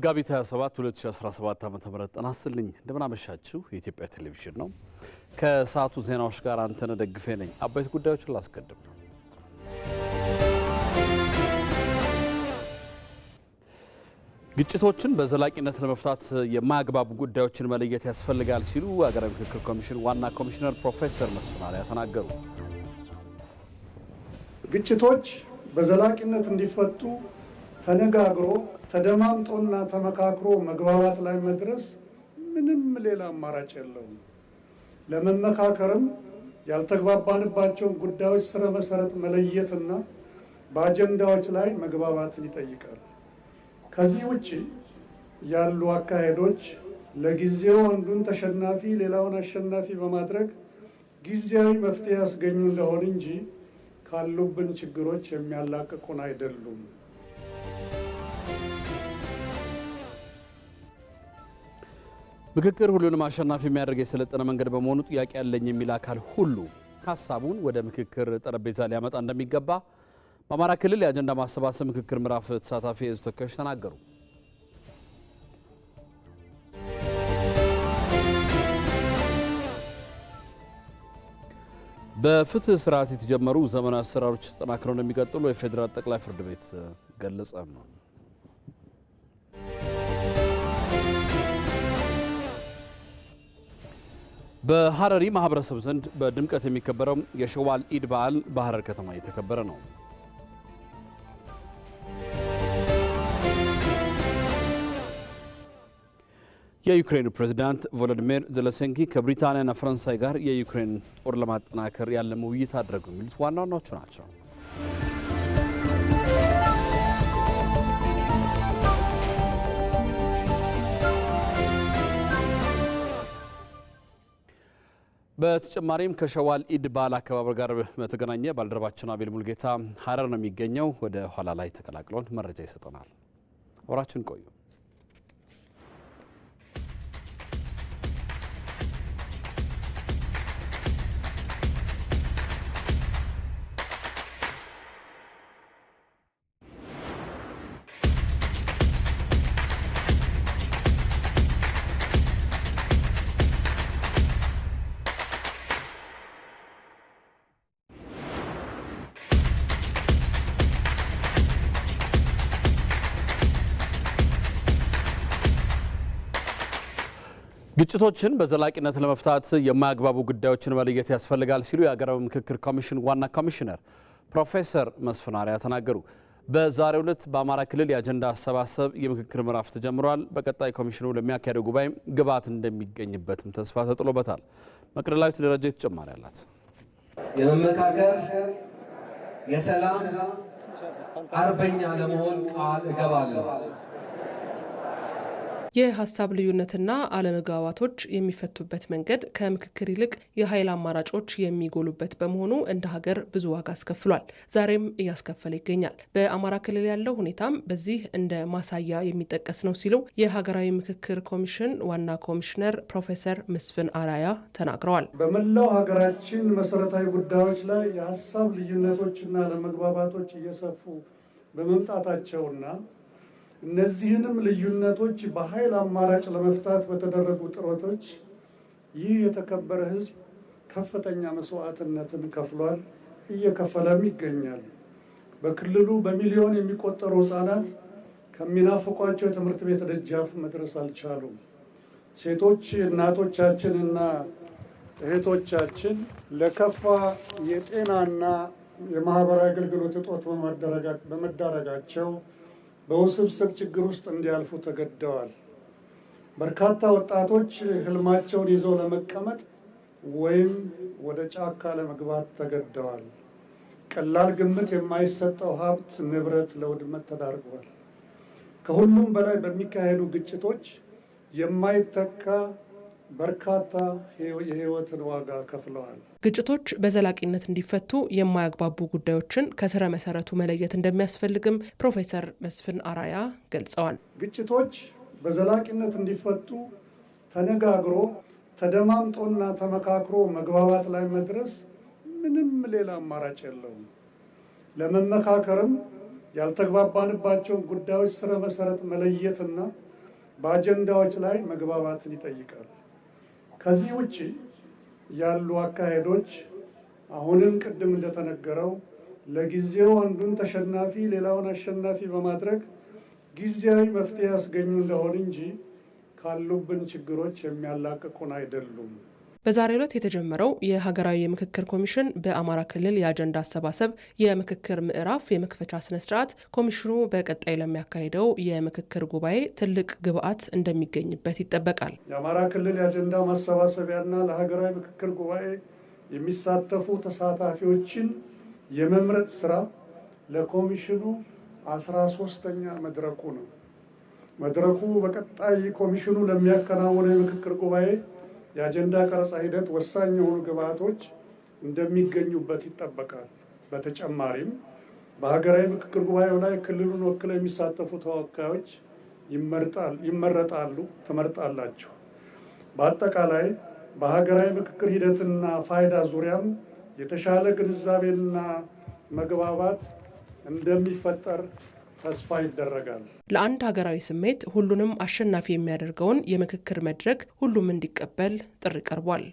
መጋቢት 27 2017 ዓ.ም ተናስልኝ እንደምን አመሻችሁ። የኢትዮጵያ ቴሌቪዥን ነው። ከሰዓቱ ዜናዎች ጋር አንተነህ ደግፌ ነኝ። አበይት ጉዳዮችን ላስቀድም። ግጭቶችን በዘላቂነት ለመፍታት የማያግባቡ ጉዳዮችን መለየት ያስፈልጋል ሲሉ ሀገራዊ ምክክር ኮሚሽን ዋና ኮሚሽነር ፕሮፌሰር መስፍን አርአያ ተናገሩ። ግጭቶች በዘላቂነት እንዲፈቱ ተነጋግሮ ተደማምጦና ተመካክሮ መግባባት ላይ መድረስ ምንም ሌላ አማራጭ የለውም። ለመመካከርም ያልተግባባንባቸውን ጉዳዮች ስረ መሰረት መለየትና በአጀንዳዎች ላይ መግባባትን ይጠይቃል። ከዚህ ውጪ ያሉ አካሄዶች ለጊዜው አንዱን ተሸናፊ ሌላውን አሸናፊ በማድረግ ጊዜያዊ መፍትሄ ያስገኙ እንደሆነ እንጂ ካሉብን ችግሮች የሚያላቅቁን አይደሉም። ምክክር ሁሉንም አሸናፊ የሚያደርግ የሰለጠነ መንገድ በመሆኑ ጥያቄ ያለኝ የሚል አካል ሁሉ ሀሳቡን ወደ ምክክር ጠረጴዛ ሊያመጣ እንደሚገባ በአማራ ክልል የአጀንዳ ማሰባሰብ ምክክር ምዕራፍ ተሳታፊ የሕዝብ ተወካዮች ተናገሩ። በፍትህ ስርዓት የተጀመሩ ዘመናዊ አሰራሮች ተጠናክረው እንደሚቀጥሉ የፌዴራል ጠቅላይ ፍርድ ቤት ገለጸ። በሐረሪ ማህበረሰብ ዘንድ በድምቀት የሚከበረው የሸዋል ኢድ በዓል በሐረር ከተማ እየተከበረ ነው። የዩክሬኑ ፕሬዝዳንት ቮሎዲሚር ዜሌንስኪ ከብሪታንያና ፈረንሳይ ጋር የዩክሬን ጦር ለማጠናከር ያለመ ውይይት አደረጉ። የሚሉት ዋና ዋናዎቹ ናቸው። በተጨማሪም ከሸዋል ኢድ በዓል አከባበር ጋር በተገናኘ ባልደረባችን አቤል ሙልጌታ ሐረር ነው የሚገኘው። ወደ ኋላ ላይ ተቀላቅሎን መረጃ ይሰጠናል። አብራችን ቆዩ። ግጭቶችን በዘላቂነት ለመፍታት የማያግባቡ ጉዳዮችን መለየት ያስፈልጋል ሲሉ የሀገራዊ ምክክር ኮሚሽን ዋና ኮሚሽነር ፕሮፌሰር መስፍን አርአያ ተናገሩ። በዛሬው ዕለት በአማራ ክልል የአጀንዳ አሰባሰብ የምክክር ምዕራፍ ተጀምሯል። በቀጣይ ኮሚሽኑ ለሚያካሄደው ጉባኤ ግብዓት እንደሚገኝበትም ተስፋ ተጥሎበታል። መቅደላዊት ደረጃ ተጨማሪ አላት። የመመካከር የሰላም አርበኛ ለመሆን ቃል እገባለሁ። የሀሳብ ልዩነትና አለመግባባቶች የሚፈቱበት መንገድ ከምክክር ይልቅ የኃይል አማራጮች የሚጎሉበት በመሆኑ እንደ ሀገር ብዙ ዋጋ አስከፍሏል። ዛሬም እያስከፈለ ይገኛል። በአማራ ክልል ያለው ሁኔታም በዚህ እንደ ማሳያ የሚጠቀስ ነው ሲሉ የሀገራዊ ምክክር ኮሚሽን ዋና ኮሚሽነር ፕሮፌሰር መስፍን አርአያ ተናግረዋል። በመላው ሀገራችን መሰረታዊ ጉዳዮች ላይ የሀሳብ ልዩነቶችና አለመግባባቶች እየሰፉ በመምጣታቸውና እነዚህንም ልዩነቶች በኃይል አማራጭ ለመፍታት በተደረጉ ጥረቶች ይህ የተከበረ ሕዝብ ከፍተኛ መስዋዕትነትን ከፍሏል፣ እየከፈለም ይገኛል። በክልሉ በሚሊዮን የሚቆጠሩ ሕፃናት ከሚናፍቋቸው የትምህርት ቤት ደጃፍ መድረስ አልቻሉም። ሴቶች እናቶቻችንና እህቶቻችን ለከፋ የጤናና የማህበራዊ አገልግሎት እጦት በመዳረጋቸው በውስብስብ ችግር ውስጥ እንዲያልፉ ተገደዋል። በርካታ ወጣቶች ህልማቸውን ይዘው ለመቀመጥ ወይም ወደ ጫካ ለመግባት ተገደዋል። ቀላል ግምት የማይሰጠው ሀብት ንብረት ለውድመት ተዳርጓል። ከሁሉም በላይ በሚካሄዱ ግጭቶች የማይተካ በርካታ የህይወትን ዋጋ ከፍለዋል። ግጭቶች በዘላቂነት እንዲፈቱ የማያግባቡ ጉዳዮችን ከስረ መሰረቱ መለየት እንደሚያስፈልግም ፕሮፌሰር መስፍን አርአያ ገልጸዋል። ግጭቶች በዘላቂነት እንዲፈቱ ተነጋግሮ ተደማምጦና ተመካክሮ መግባባት ላይ መድረስ ምንም ሌላ አማራጭ የለውም። ለመመካከርም ያልተግባባንባቸውን ጉዳዮች ስረ መሰረት መለየትና በአጀንዳዎች ላይ መግባባትን ይጠይቃል። ከዚህ ውጪ ያሉ አካሄዶች አሁንም ቅድም እንደተነገረው ለጊዜው አንዱን ተሸናፊ ሌላውን አሸናፊ በማድረግ ጊዜያዊ መፍትሄ ያስገኙ እንደሆን እንጂ ካሉብን ችግሮች የሚያላቅቁን አይደሉም። በዛሬው ዕለት የተጀመረው የሀገራዊ የምክክር ኮሚሽን በአማራ ክልል የአጀንዳ አሰባሰብ የምክክር ምዕራፍ የመክፈቻ ስነስርዓት ኮሚሽኑ በቀጣይ ለሚያካሂደው የምክክር ጉባኤ ትልቅ ግብዓት እንደሚገኝበት ይጠበቃል። የአማራ ክልል የአጀንዳ ማሰባሰቢያና ለሀገራዊ ምክክር ጉባኤ የሚሳተፉ ተሳታፊዎችን የመምረጥ ስራ ለኮሚሽኑ 13ኛ መድረኩ ነው። መድረኩ በቀጣይ ኮሚሽኑ ለሚያከናውነው የምክክር ጉባኤ የአጀንዳ ቀረጻ ሂደት ወሳኝ የሆኑ ግብዓቶች እንደሚገኙበት ይጠበቃል። በተጨማሪም በሀገራዊ ምክክር ጉባኤው ላይ ክልሉን ወክለው የሚሳተፉ ተወካዮች ትመርጣላችሁ። በአጠቃላይ በሀገራዊ ምክክር ሂደትና ፋይዳ ዙሪያም የተሻለ ግንዛቤና መግባባት እንደሚፈጠር ተስፋ ይደረጋል። ለአንድ ሀገራዊ ስሜት ሁሉንም አሸናፊ የሚያደርገውን የምክክር መድረክ ሁሉም እንዲቀበል ጥሪ ቀርቧል።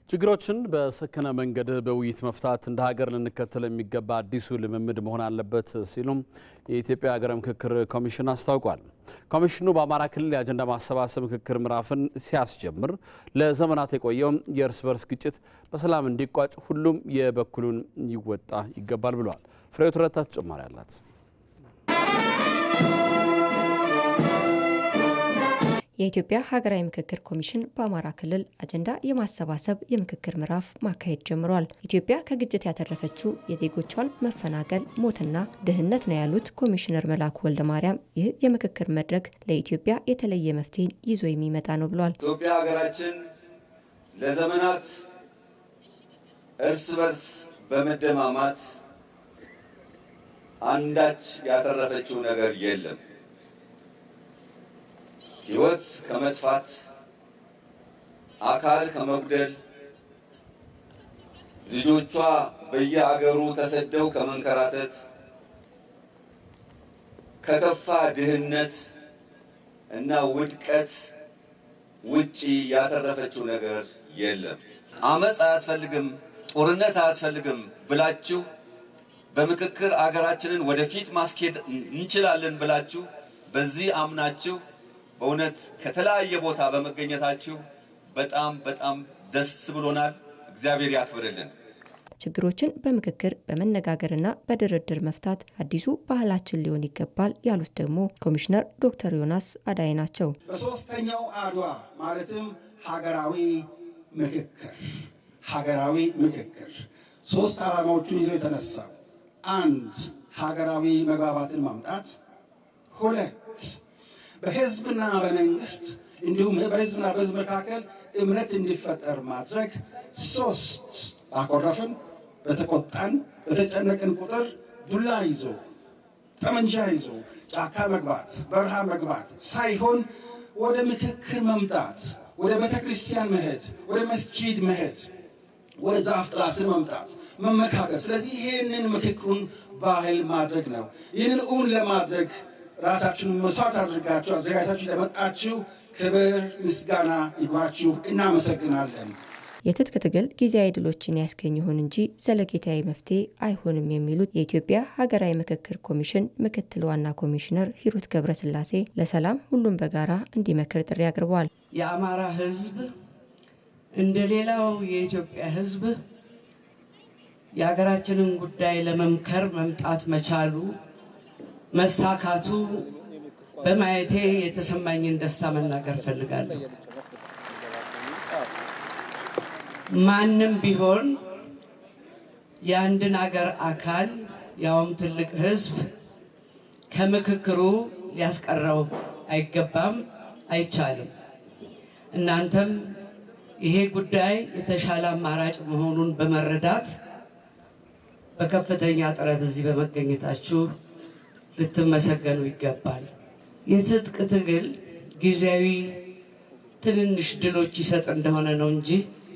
ችግሮችን በሰከነ መንገድ በውይይት መፍታት እንደ ሀገር ልንከተል የሚገባ አዲሱ ልምምድ መሆን አለበት ሲሉም የኢትዮጵያ ሀገራዊ ምክክር ኮሚሽን አስታውቋል። ኮሚሽኑ በአማራ ክልል የአጀንዳ ማሰባሰብ ምክክር ምዕራፍን ሲያስጀምር ለዘመናት የቆየው የእርስ በርስ ግጭት በሰላም እንዲቋጭ ሁሉም የበኩሉን ይወጣ ይገባል ብለዋል። ፍሬው ትረታ ተጨማሪ አላት። የኢትዮጵያ ሀገራዊ ምክክር ኮሚሽን በአማራ ክልል አጀንዳ የማሰባሰብ የምክክር ምዕራፍ ማካሄድ ጀምሯል። ኢትዮጵያ ከግጭት ያተረፈችው የዜጎቿን መፈናቀል፣ ሞትና ድህነት ነው ያሉት ኮሚሽነር መላኩ ወልደ ማርያም ይህ የምክክር መድረክ ለኢትዮጵያ የተለየ መፍትሄን ይዞ የሚመጣ ነው ብሏል። ኢትዮጵያ ሀገራችን ለዘመናት እርስ በርስ በመደማማት አንዳች ያተረፈችው ነገር የለም። ሕይወት ከመጥፋት፣ አካል ከመጉደል፣ ልጆቿ በየአገሩ ተሰደው ከመንከራተት፣ ከከፋ ድህነት እና ውድቀት ውጪ ያተረፈችው ነገር የለም። አመጽ አያስፈልግም፣ ጦርነት አያስፈልግም ብላችሁ በምክክር አገራችንን ወደፊት ማስኬድ እንችላለን ብላችሁ በዚህ አምናችሁ በእውነት ከተለያየ ቦታ በመገኘታችሁ በጣም ደስ ብሎናል። እግዚአብሔር ያክብርልን። ችግሮችን በምክክር በመነጋገርና በድርድር መፍታት አዲሱ ባህላችን ሊሆን ይገባል ያሉት ደግሞ ኮሚሽነር ዶክተር ዮናስ አዳይ ናቸው። በሶስተኛው አድዋ ማለትም ሀገራዊ ምክክር ሶስት ዓላማዎችን ይዞ የተነሳው አንድ ሀገራዊ መግባባትን ማምጣት፣ ሁለት በህዝብና በመንግስት እንዲሁም በህዝብና በህዝብ መካከል እምነት እንዲፈጠር ማድረግ፣ ሶስት አኮረፍን፣ በተቆጣን፣ በተጨነቅን ቁጥር ዱላ ይዞ ጠመንጃ ይዞ ጫካ መግባት፣ በረሃ መግባት ሳይሆን ወደ ምክክር መምጣት፣ ወደ ቤተክርስቲያን መሄድ፣ ወደ መስጂድ መሄድ፣ ወደ ዛፍ ጥላ ስር መምጣት፣ መመካከል። ስለዚህ ይህንን ምክክሩን ባህል ማድረግ ነው። ይህንን እውን ለማድረግ ራሳችሁን መስዋዕት አድርጋችሁ አዘጋጅታችሁ ለመጣችሁ ክብር ምስጋና ይግባችሁ። እናመሰግናለን። የትጥቅ ትግል ጊዜያዊ ድሎችን ያስገኝ ይሁን እንጂ ዘለቄታዊ መፍትሄ አይሆንም የሚሉት የኢትዮጵያ ሀገራዊ ምክክር ኮሚሽን ምክትል ዋና ኮሚሽነር ሂሩት ገብረስላሴ ለሰላም ሁሉም በጋራ እንዲመክር ጥሪ አቅርበዋል። የአማራ ህዝብ እንደ ሌላው የኢትዮጵያ ህዝብ የሀገራችንን ጉዳይ ለመምከር መምጣት መቻሉ መሳካቱ በማየቴ የተሰማኝን ደስታ መናገር ፈልጋለሁ። ማንም ቢሆን የአንድን ሀገር አካል ያውም ትልቅ ህዝብ ከምክክሩ ሊያስቀረው አይገባም፣ አይቻልም። እናንተም ይሄ ጉዳይ የተሻለ አማራጭ መሆኑን በመረዳት በከፍተኛ ጥረት እዚህ በመገኘታችሁ ልትመሰገኑ ይገባል። የትጥቅ ትግል ጊዜያዊ ትንንሽ ድሎች ይሰጥ እንደሆነ ነው እንጂ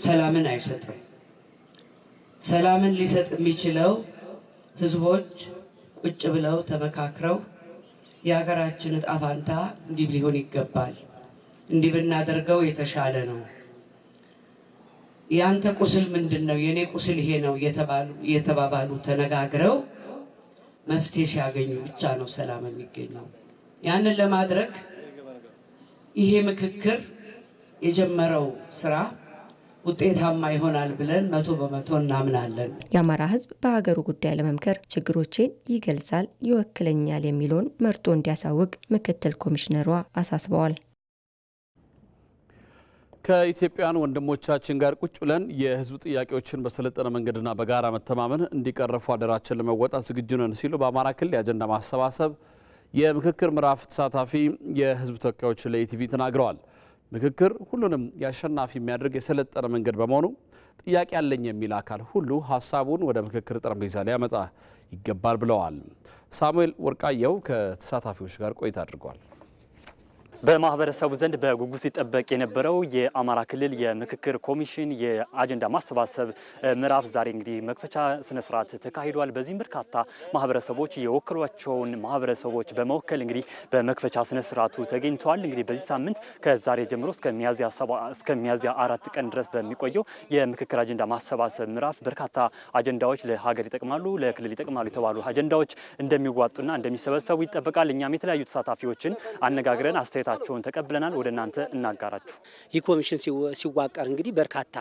ሰላምን አይሰጥም። ሰላምን ሊሰጥ የሚችለው ህዝቦች ቁጭ ብለው ተመካክረው የሀገራችን ዕጣ ፈንታ እንዲህ ሊሆን ይገባል፣ እንዲህ ብናደርገው የተሻለ ነው፣ ያንተ ቁስል ምንድነው፣ የኔ ቁስል ይሄ ነው የተባባሉ ተነጋግረው መፍትሄ ሲያገኙ ብቻ ነው ሰላም የሚገኘው። ያንን ለማድረግ ይሄ ምክክር የጀመረው ስራ ውጤታማ ይሆናል ብለን 100% እናምናለን። የአማራ ሕዝብ በሀገሩ ጉዳይ ለመምከር ችግሮችን ይገልጻል፣ ይወክለኛል የሚለውን መርጦ እንዲያሳውቅ ምክትል ኮሚሽነሯ አሳስበዋል። ከኢትዮጵያውያን ወንድሞቻችን ጋር ቁጭ ብለን የህዝብ ጥያቄዎችን በሰለጠነ መንገድና በጋራ መተማመን እንዲቀረፉ አደራችን ለመወጣት ዝግጁ ነን ሲሉ በአማራ ክልል የአጀንዳ ማሰባሰብ የምክክር ምዕራፍ ተሳታፊ የህዝብ ተወካዮች ለኢቲቪ ተናግረዋል። ምክክር ሁሉንም ያሸናፊ የሚያደርግ የሰለጠነ መንገድ በመሆኑ ጥያቄ ያለኝ የሚል አካል ሁሉ ሀሳቡን ወደ ምክክር ጠረጴዛ ሊያመጣ ይገባል ብለዋል። ሳሙኤል ወርቃየው ከተሳታፊዎች ጋር ቆይታ አድርጓል። በማህበረሰቡ ዘንድ በጉጉት ሲጠበቅ የነበረው የአማራ ክልል የምክክር ኮሚሽን የአጀንዳ ማሰባሰብ ምዕራፍ ዛሬ እንግዲህ መክፈቻ ስነ ስርዓት ተካሂዷል። በዚህም በርካታ ማህበረሰቦች የወከሏቸውን ማህበረሰቦች በመወከል እንግዲህ በመክፈቻ ስነ ስርዓቱ ተገኝተዋል። እንግዲህ በዚህ ሳምንት ከዛሬ ጀምሮ እስከ ሚያዝያ 4 ቀን ድረስ በሚቆየው የምክክር አጀንዳ ማሰባሰብ ምዕራፍ በርካታ አጀንዳዎች ለሀገር ይጠቅማሉ፣ ለክልል ይጠቅማሉ የተባሉ አጀንዳዎች እንደሚዋጡና እንደሚሰበሰቡ ይጠበቃል። እኛም የተለያዩ ተሳታፊዎችን አነጋግረን አስተያየታ ቸውን ተቀብለናል። ወደ እናንተ እናጋራችሁ። ይህ ኮሚሽን ሲዋቀር እንግዲህ በርካታ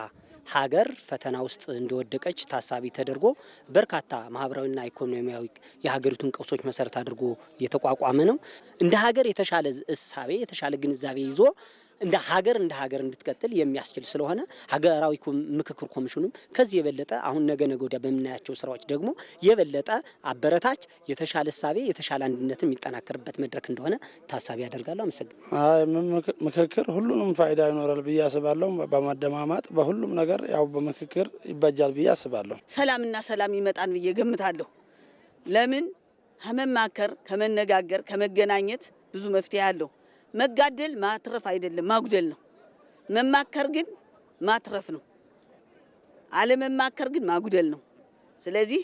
ሀገር ፈተና ውስጥ እንደወደቀች ታሳቢ ተደርጎ በርካታ ማህበራዊና ኢኮኖሚያዊ የሀገሪቱን ቀውሶች መሰረት አድርጎ የተቋቋመ ነው። እንደ ሀገር የተሻለ እሳቤ የተሻለ ግንዛቤ ይዞ እንደ ሀገር እንድትቀጥል የሚያስችል ስለሆነ ሀገራዊ ምክክር ኮሚሽኑም ከዚህ የበለጠ አሁን ነገ ወዲያ በምናያቸው ስራዎች ደግሞ የበለጠ አበረታች የተሻለ እሳቤ የተሻለ አንድነት የሚጠናከርበት መድረክ እንደሆነ ታሳቢ ያደርጋለሁ። አመሰግናለሁ። ምክክር ሁሉንም ፋይዳ ይኖራል ብዬ አስባለሁ። በማደማማጥ በሁሉም ነገር ያው በምክክር ይበጃል ብዬ አስባለሁ። ሰላምና ሰላም ይመጣን ብዬ ገምታለሁ። ለምን ከመማከር ከመነጋገር ከመገናኘት ብዙ መፍትሄ አለው። መጋደል ማትረፍ አይደለም ማጉደል ነው። መማከር ግን ማትረፍ ነው። አለመማከር ግን ማጉደል ነው። ስለዚህ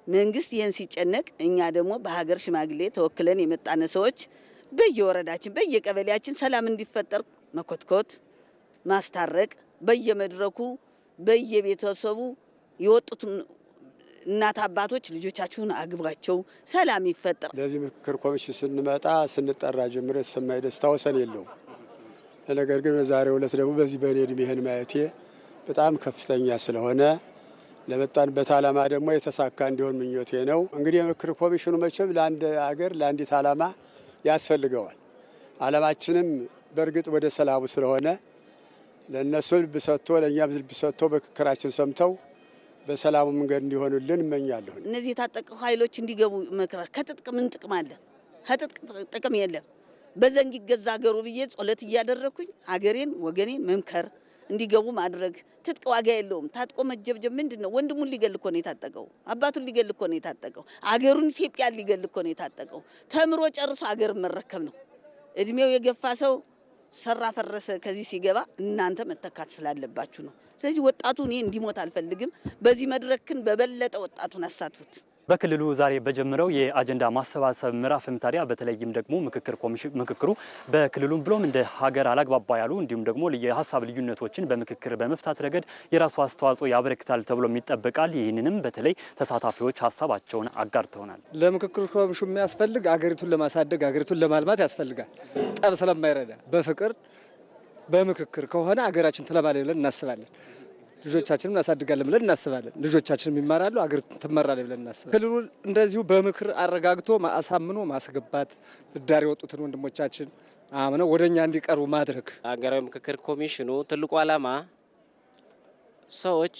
መንግስት ይህን ሲጨነቅ እኛ ደግሞ በሀገር ሽማግሌ ተወክለን የመጣነ ሰዎች በየወረዳችን በየቀበሌያችን ሰላም እንዲፈጠር መኮትኮት፣ ማስታረቅ፣ በየመድረኩ በየቤተሰቡ የወጡትን እናት አባቶች ልጆቻችሁን አግባቸው ሰላም ይፈጠር። ለዚህ ምክክር ኮሚሽን ስንመጣ ስንጠራ ጀምሮ የተሰማኝ ደስታ ወሰን የለውም። ነገር ግን በዛሬው ዕለት ደግሞ በዚህ በእኔ ዕድሜ ይህን ማየቴ በጣም ከፍተኛ ስለሆነ ለመጣንበት ዓላማ ደግሞ የተሳካ እንዲሆን ምኞቴ ነው። እንግዲህ የምክክር ኮሚሽኑ መቼም ለአንድ ሀገር ለአንዲት ዓላማ ያስፈልገዋል። ዓላማችንም በእርግጥ ወደ ሰላሙ ስለሆነ ለእነሱ ልብ ሰጥቶ ለእኛም ልብ ሰጥቶ ምክክራችን ሰምተው በሰላሙ መንገድ እንዲሆኑልን እመኛለሁ። እነዚህ የታጠቁ ኃይሎች እንዲገቡ መክራር ከጥጥቅ ምን ጥቅም አለ? ከጥጥቅ ጥቅም የለም። በዘንግ ይገዛ ሀገሩ ብዬ ጸሎት እያደረኩኝ ሀገሬን ወገኔን መምከር እንዲገቡ ማድረግ። ትጥቅ ዋጋ የለውም። ታጥቆ መጀብጀብ ምንድነው? ወንድሙን ሊገል እኮ ነው የታጠቀው። አባቱን ሊገል እኮ ነው የታጠቀው። አገሩን ኢትዮጵያን ሊገል እኮ ነው የታጠቀው። ተምሮ ጨርሶ አገርን መረከብ ነው። እድሜው የገፋ ሰው ሰራ ፈረሰ ከዚህ ሲገባ እናንተ መተካት ስላለባችሁ ነው። ስለዚህ ወጣቱ እኔ እንዲሞት አልፈልግም። በዚህ መድረክን በበለጠ ወጣቱን አሳትፉት። በክልሉ ዛሬ በጀመረው የአጀንዳ ማሰባሰብ ምዕራፍም ታዲያ በተለይም ደግሞ ምክክሩ በክልሉም ብሎም እንደ ሀገር አላግባባ ያሉ እንዲሁም ደግሞ የሀሳብ ልዩነቶችን በምክክር በመፍታት ረገድ የራሱ አስተዋጽኦ ያበረክታል ተብሎ ይጠበቃል። ይህንንም በተለይ ተሳታፊዎች ሀሳባቸውን አጋርተውናል። ለምክክር ኮሚሽኑ የሚያስፈልግ አገሪቱን ለማሳደግ አገሪቱን ለማልማት ያስፈልጋል። ጠብ ስለማይረዳ በፍቅር በምክክር ከሆነ አገራችን ትለማለች ብለን እናስባለን። ልጆቻችንን እናሳድጋለን ብለን እናስባለን። ልጆቻችንም ይማራሉ፣ አገር ትመራለች ብለን እናስባለን። ክልሉ እንደዚሁ በምክር አረጋግቶ አሳምኖ ማስገባት ብዳር የወጡትን ወንድሞቻችን አምነው ወደኛ እንዲቀርቡ ማድረግ። ሀገራዊ ምክክር ኮሚሽኑ ትልቁ ዓላማ ሰዎች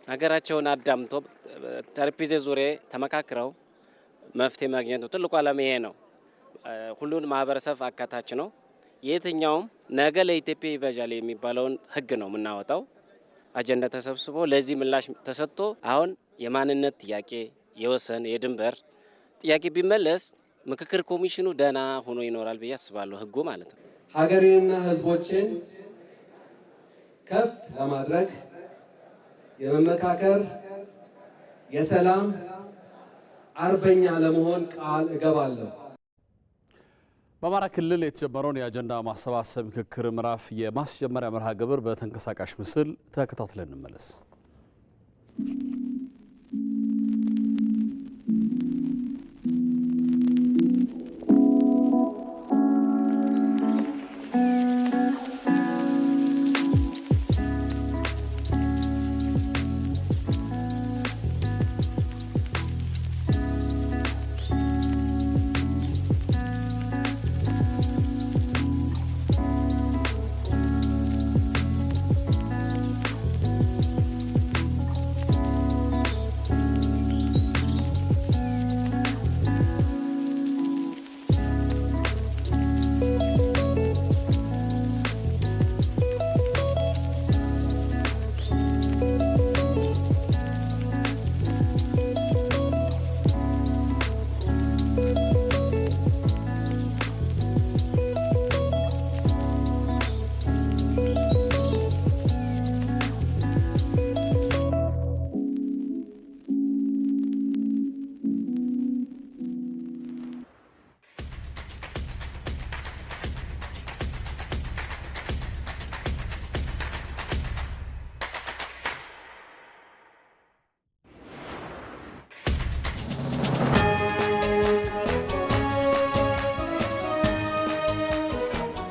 ሀገራቸውን አዳምቶ ጠረጴዛ ዙሪያ ተመካክረው መፍትሄ ማግኘት ነው። ትልቁ ዓላማ ይሄ ነው። ሁሉን ማህበረሰብ አካታች ነው። የትኛውም ነገ ለኢትዮጵያ ይበጃል የሚባለውን ህግ ነው የምናወጣው። አጀንዳ ተሰብስቦ ለዚህ ምላሽ ተሰጥቶ አሁን የማንነት ጥያቄ፣ የወሰን፣ የድንበር ጥያቄ ቢመለስ ምክክር ኮሚሽኑ ደህና ሆኖ ይኖራል ብዬ አስባለሁ። ህጉ ማለት ነው። ሀገሬንና ህዝቦችን ከፍ ለማድረግ የመመካከር የሰላም አርበኛ ለመሆን ቃል እገባለሁ። በአማራ ክልል የተጀመረውን የአጀንዳ ማሰባሰብ ምክክር ምዕራፍ የማስጀመሪያ መርሃ ግብር በተንቀሳቃሽ ምስል ተከታትለን እንመለስ።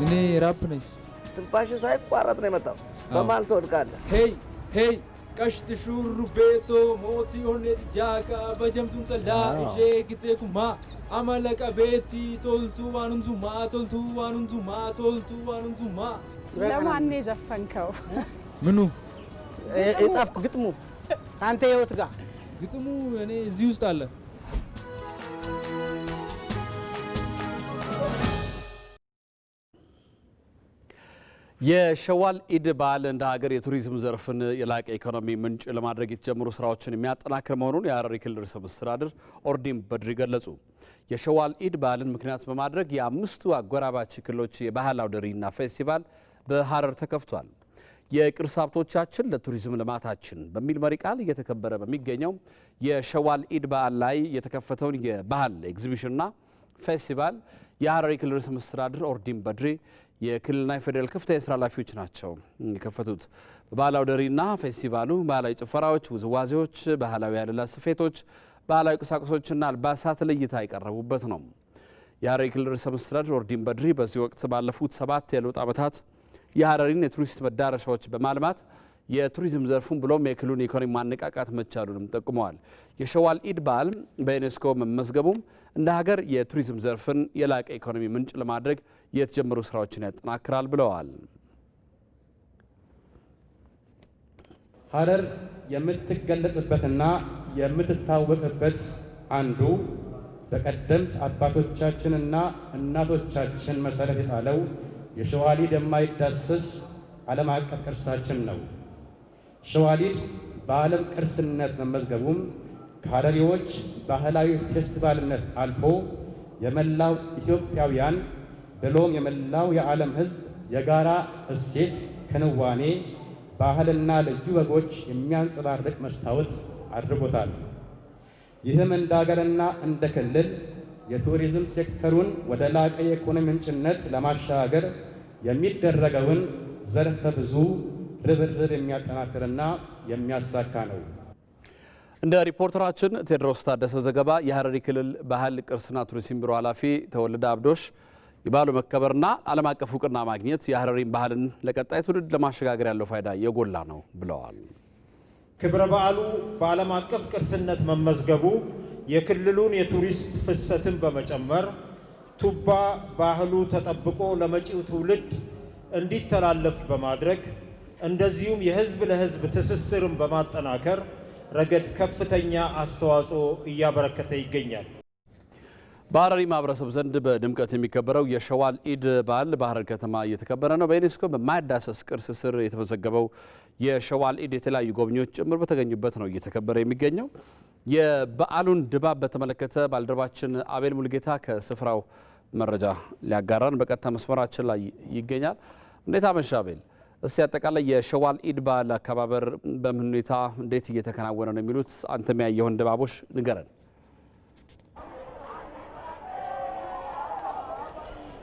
እኔ ራፕ ነኝ። ትንፋሽ ሳይቋረጥ ነው የመጣው። በማል ትወድቃለህ። ሄይ ሄይ ቀሽት ሹሩ ቤቶ ሞቲ ሆኔት ጃካ በጀምቱን ጸላ እሼ ጊዜ ኩማ አመለቀ ቤቲ ቶልቱ ዋኑንቱማ ቶልቱ ዋኑንቱማ ቶልቱ ዋኑንቱማ። ለማን የዘፈንከው? ምኑ የጻፍኩ ግጥሙ ከአንተ ህይወት ጋር ግጥሙ እኔ እዚህ ውስጥ አለ። የሸዋል ኢድ በዓል እንደ ሀገር የቱሪዝም ዘርፍን የላቀ ኢኮኖሚ ምንጭ ለማድረግ የተጀመሩ ስራዎችን የሚያጠናክር መሆኑን የሐረሪ ክልል ርዕሰ መስተዳድር ኦርዲን በድሪ ገለጹ። የሸዋል ኢድ በዓልን ምክንያት በማድረግ የአምስቱ አጎራባች ክልሎች የባህል አውደ ርዕይና ፌስቲቫል በሐረር ተከፍቷል። የቅርስ ሀብቶቻችን ለቱሪዝም ልማታችን በሚል መሪ ቃል እየተከበረ በሚገኘው የሸዋል ኢድ በዓል ላይ የተከፈተውን የባህል ኤግዚቢሽንና ፌስቲቫል የሐረሪ ክልል ርዕሰ መስተዳድር ኦርዲን በድሪ የክልልና የፌዴራል ከፍተኛ የስራ ኃላፊዎች ናቸው የከፈቱት። በባህላዊ አውደ ርዕይና ፌስቲቫሉ ባህላዊ ጭፈራዎች፣ ውዝዋዜዎች፣ ባህላዊ ያለላ ስፌቶች፣ ባህላዊ ቁሳቁሶችና አልባሳት ለእይታ የቀረቡበት ነው። የሐረሪ ክልል ርዕሰ መስተዳድር ኦርዲን በድሪ በዚህ ወቅት ባለፉት 7 የለውጥ ዓመታት የሐረሪን የቱሪስት መዳረሻዎች በማልማት የቱሪዝም ዘርፉን ብሎም የክልሉን ኢኮኖሚ ማነቃቃት መቻሉንም ጠቁመዋል። የሸዋል ኢድ በዓል በዩኔስኮ መመዝገቡም እንደ ሀገር የቱሪዝም ዘርፍን የላቀ ኢኮኖሚ ምንጭ ለማድረግ የተጀመሩ ስራዎችን ያጠናክራል ብለዋል። ሐረር የምትገለጽበትና የምትታወቅበት አንዱ በቀደምት አባቶቻችንና እናቶቻችን መሰረት የጣለው የሸዋል ኢድ የማይዳሰስ ዓለም አቀፍ ቅርሳችን ነው። ሸዋል ኢድ በዓለም ቅርስነት መመዝገቡም ከሐረሪዎች ባህላዊ ፌስቲቫልነት አልፎ የመላው ኢትዮጵያውያን ብሎም የመላው የዓለም ሕዝብ የጋራ እሴት፣ ክንዋኔ፣ ባህልና ልዩ ወጎች የሚያንጸባርቅ መስታወት አድርጎታል። ይህም እንደ ሀገርና እንደ ክልል የቱሪዝም ሴክተሩን ወደ ላቀ የኢኮኖሚ ምንጭነት ለማሻገር የሚደረገውን ዘርፈ ብዙ ርብርብ የሚያጠናክርና የሚያሳካ ነው። እንደ ሪፖርተራችን ቴድሮስ ታደሰ ዘገባ የሐረሪ ክልል ባህል ቅርስና ቱሪዝም ቢሮ ኃላፊ ተወልደ አብዶሽ የበዓሉ መከበርና ዓለም አቀፍ እውቅና ማግኘት የሐረሪን ባህልን ለቀጣይ ትውልድ ለማሸጋገር ያለው ፋይዳ የጎላ ነው ብለዋል። ክብረ በዓሉ በዓለም አቀፍ ቅርስነት መመዝገቡ የክልሉን የቱሪስት ፍሰትን በመጨመር ቱባ ባህሉ ተጠብቆ ለመጪው ትውልድ እንዲተላለፍ በማድረግ እንደዚሁም የህዝብ ለህዝብ ትስስርን በማጠናከር ረገድ ከፍተኛ አስተዋጽኦ እያበረከተ ይገኛል። በሐረሪ ማህበረሰብ ዘንድ በድምቀት የሚከበረው የሸዋል ኢድ በዓል በሐረር ከተማ እየተከበረ ነው። በዩኔስኮ በማይዳሰስ ቅርስ ስር የተመዘገበው የሸዋል ኢድ የተለያዩ ጎብኚዎች ጭምር በተገኙበት ነው እየተከበረ የሚገኘው። የበዓሉን ድባብ በተመለከተ ባልደረባችን አቤል ሙልጌታ ከስፍራው መረጃ ሊያጋራን በቀጥታ መስመራችን ላይ ይገኛል። እንዴት አመሻ አቤል? እስቲ አጠቃላይ የሸዋል ኢድ በዓል አከባበር በምን ሁኔታ እንዴት እየተከናወነ ነው የሚሉት አንተም ያየውን ድባቦች ንገረን።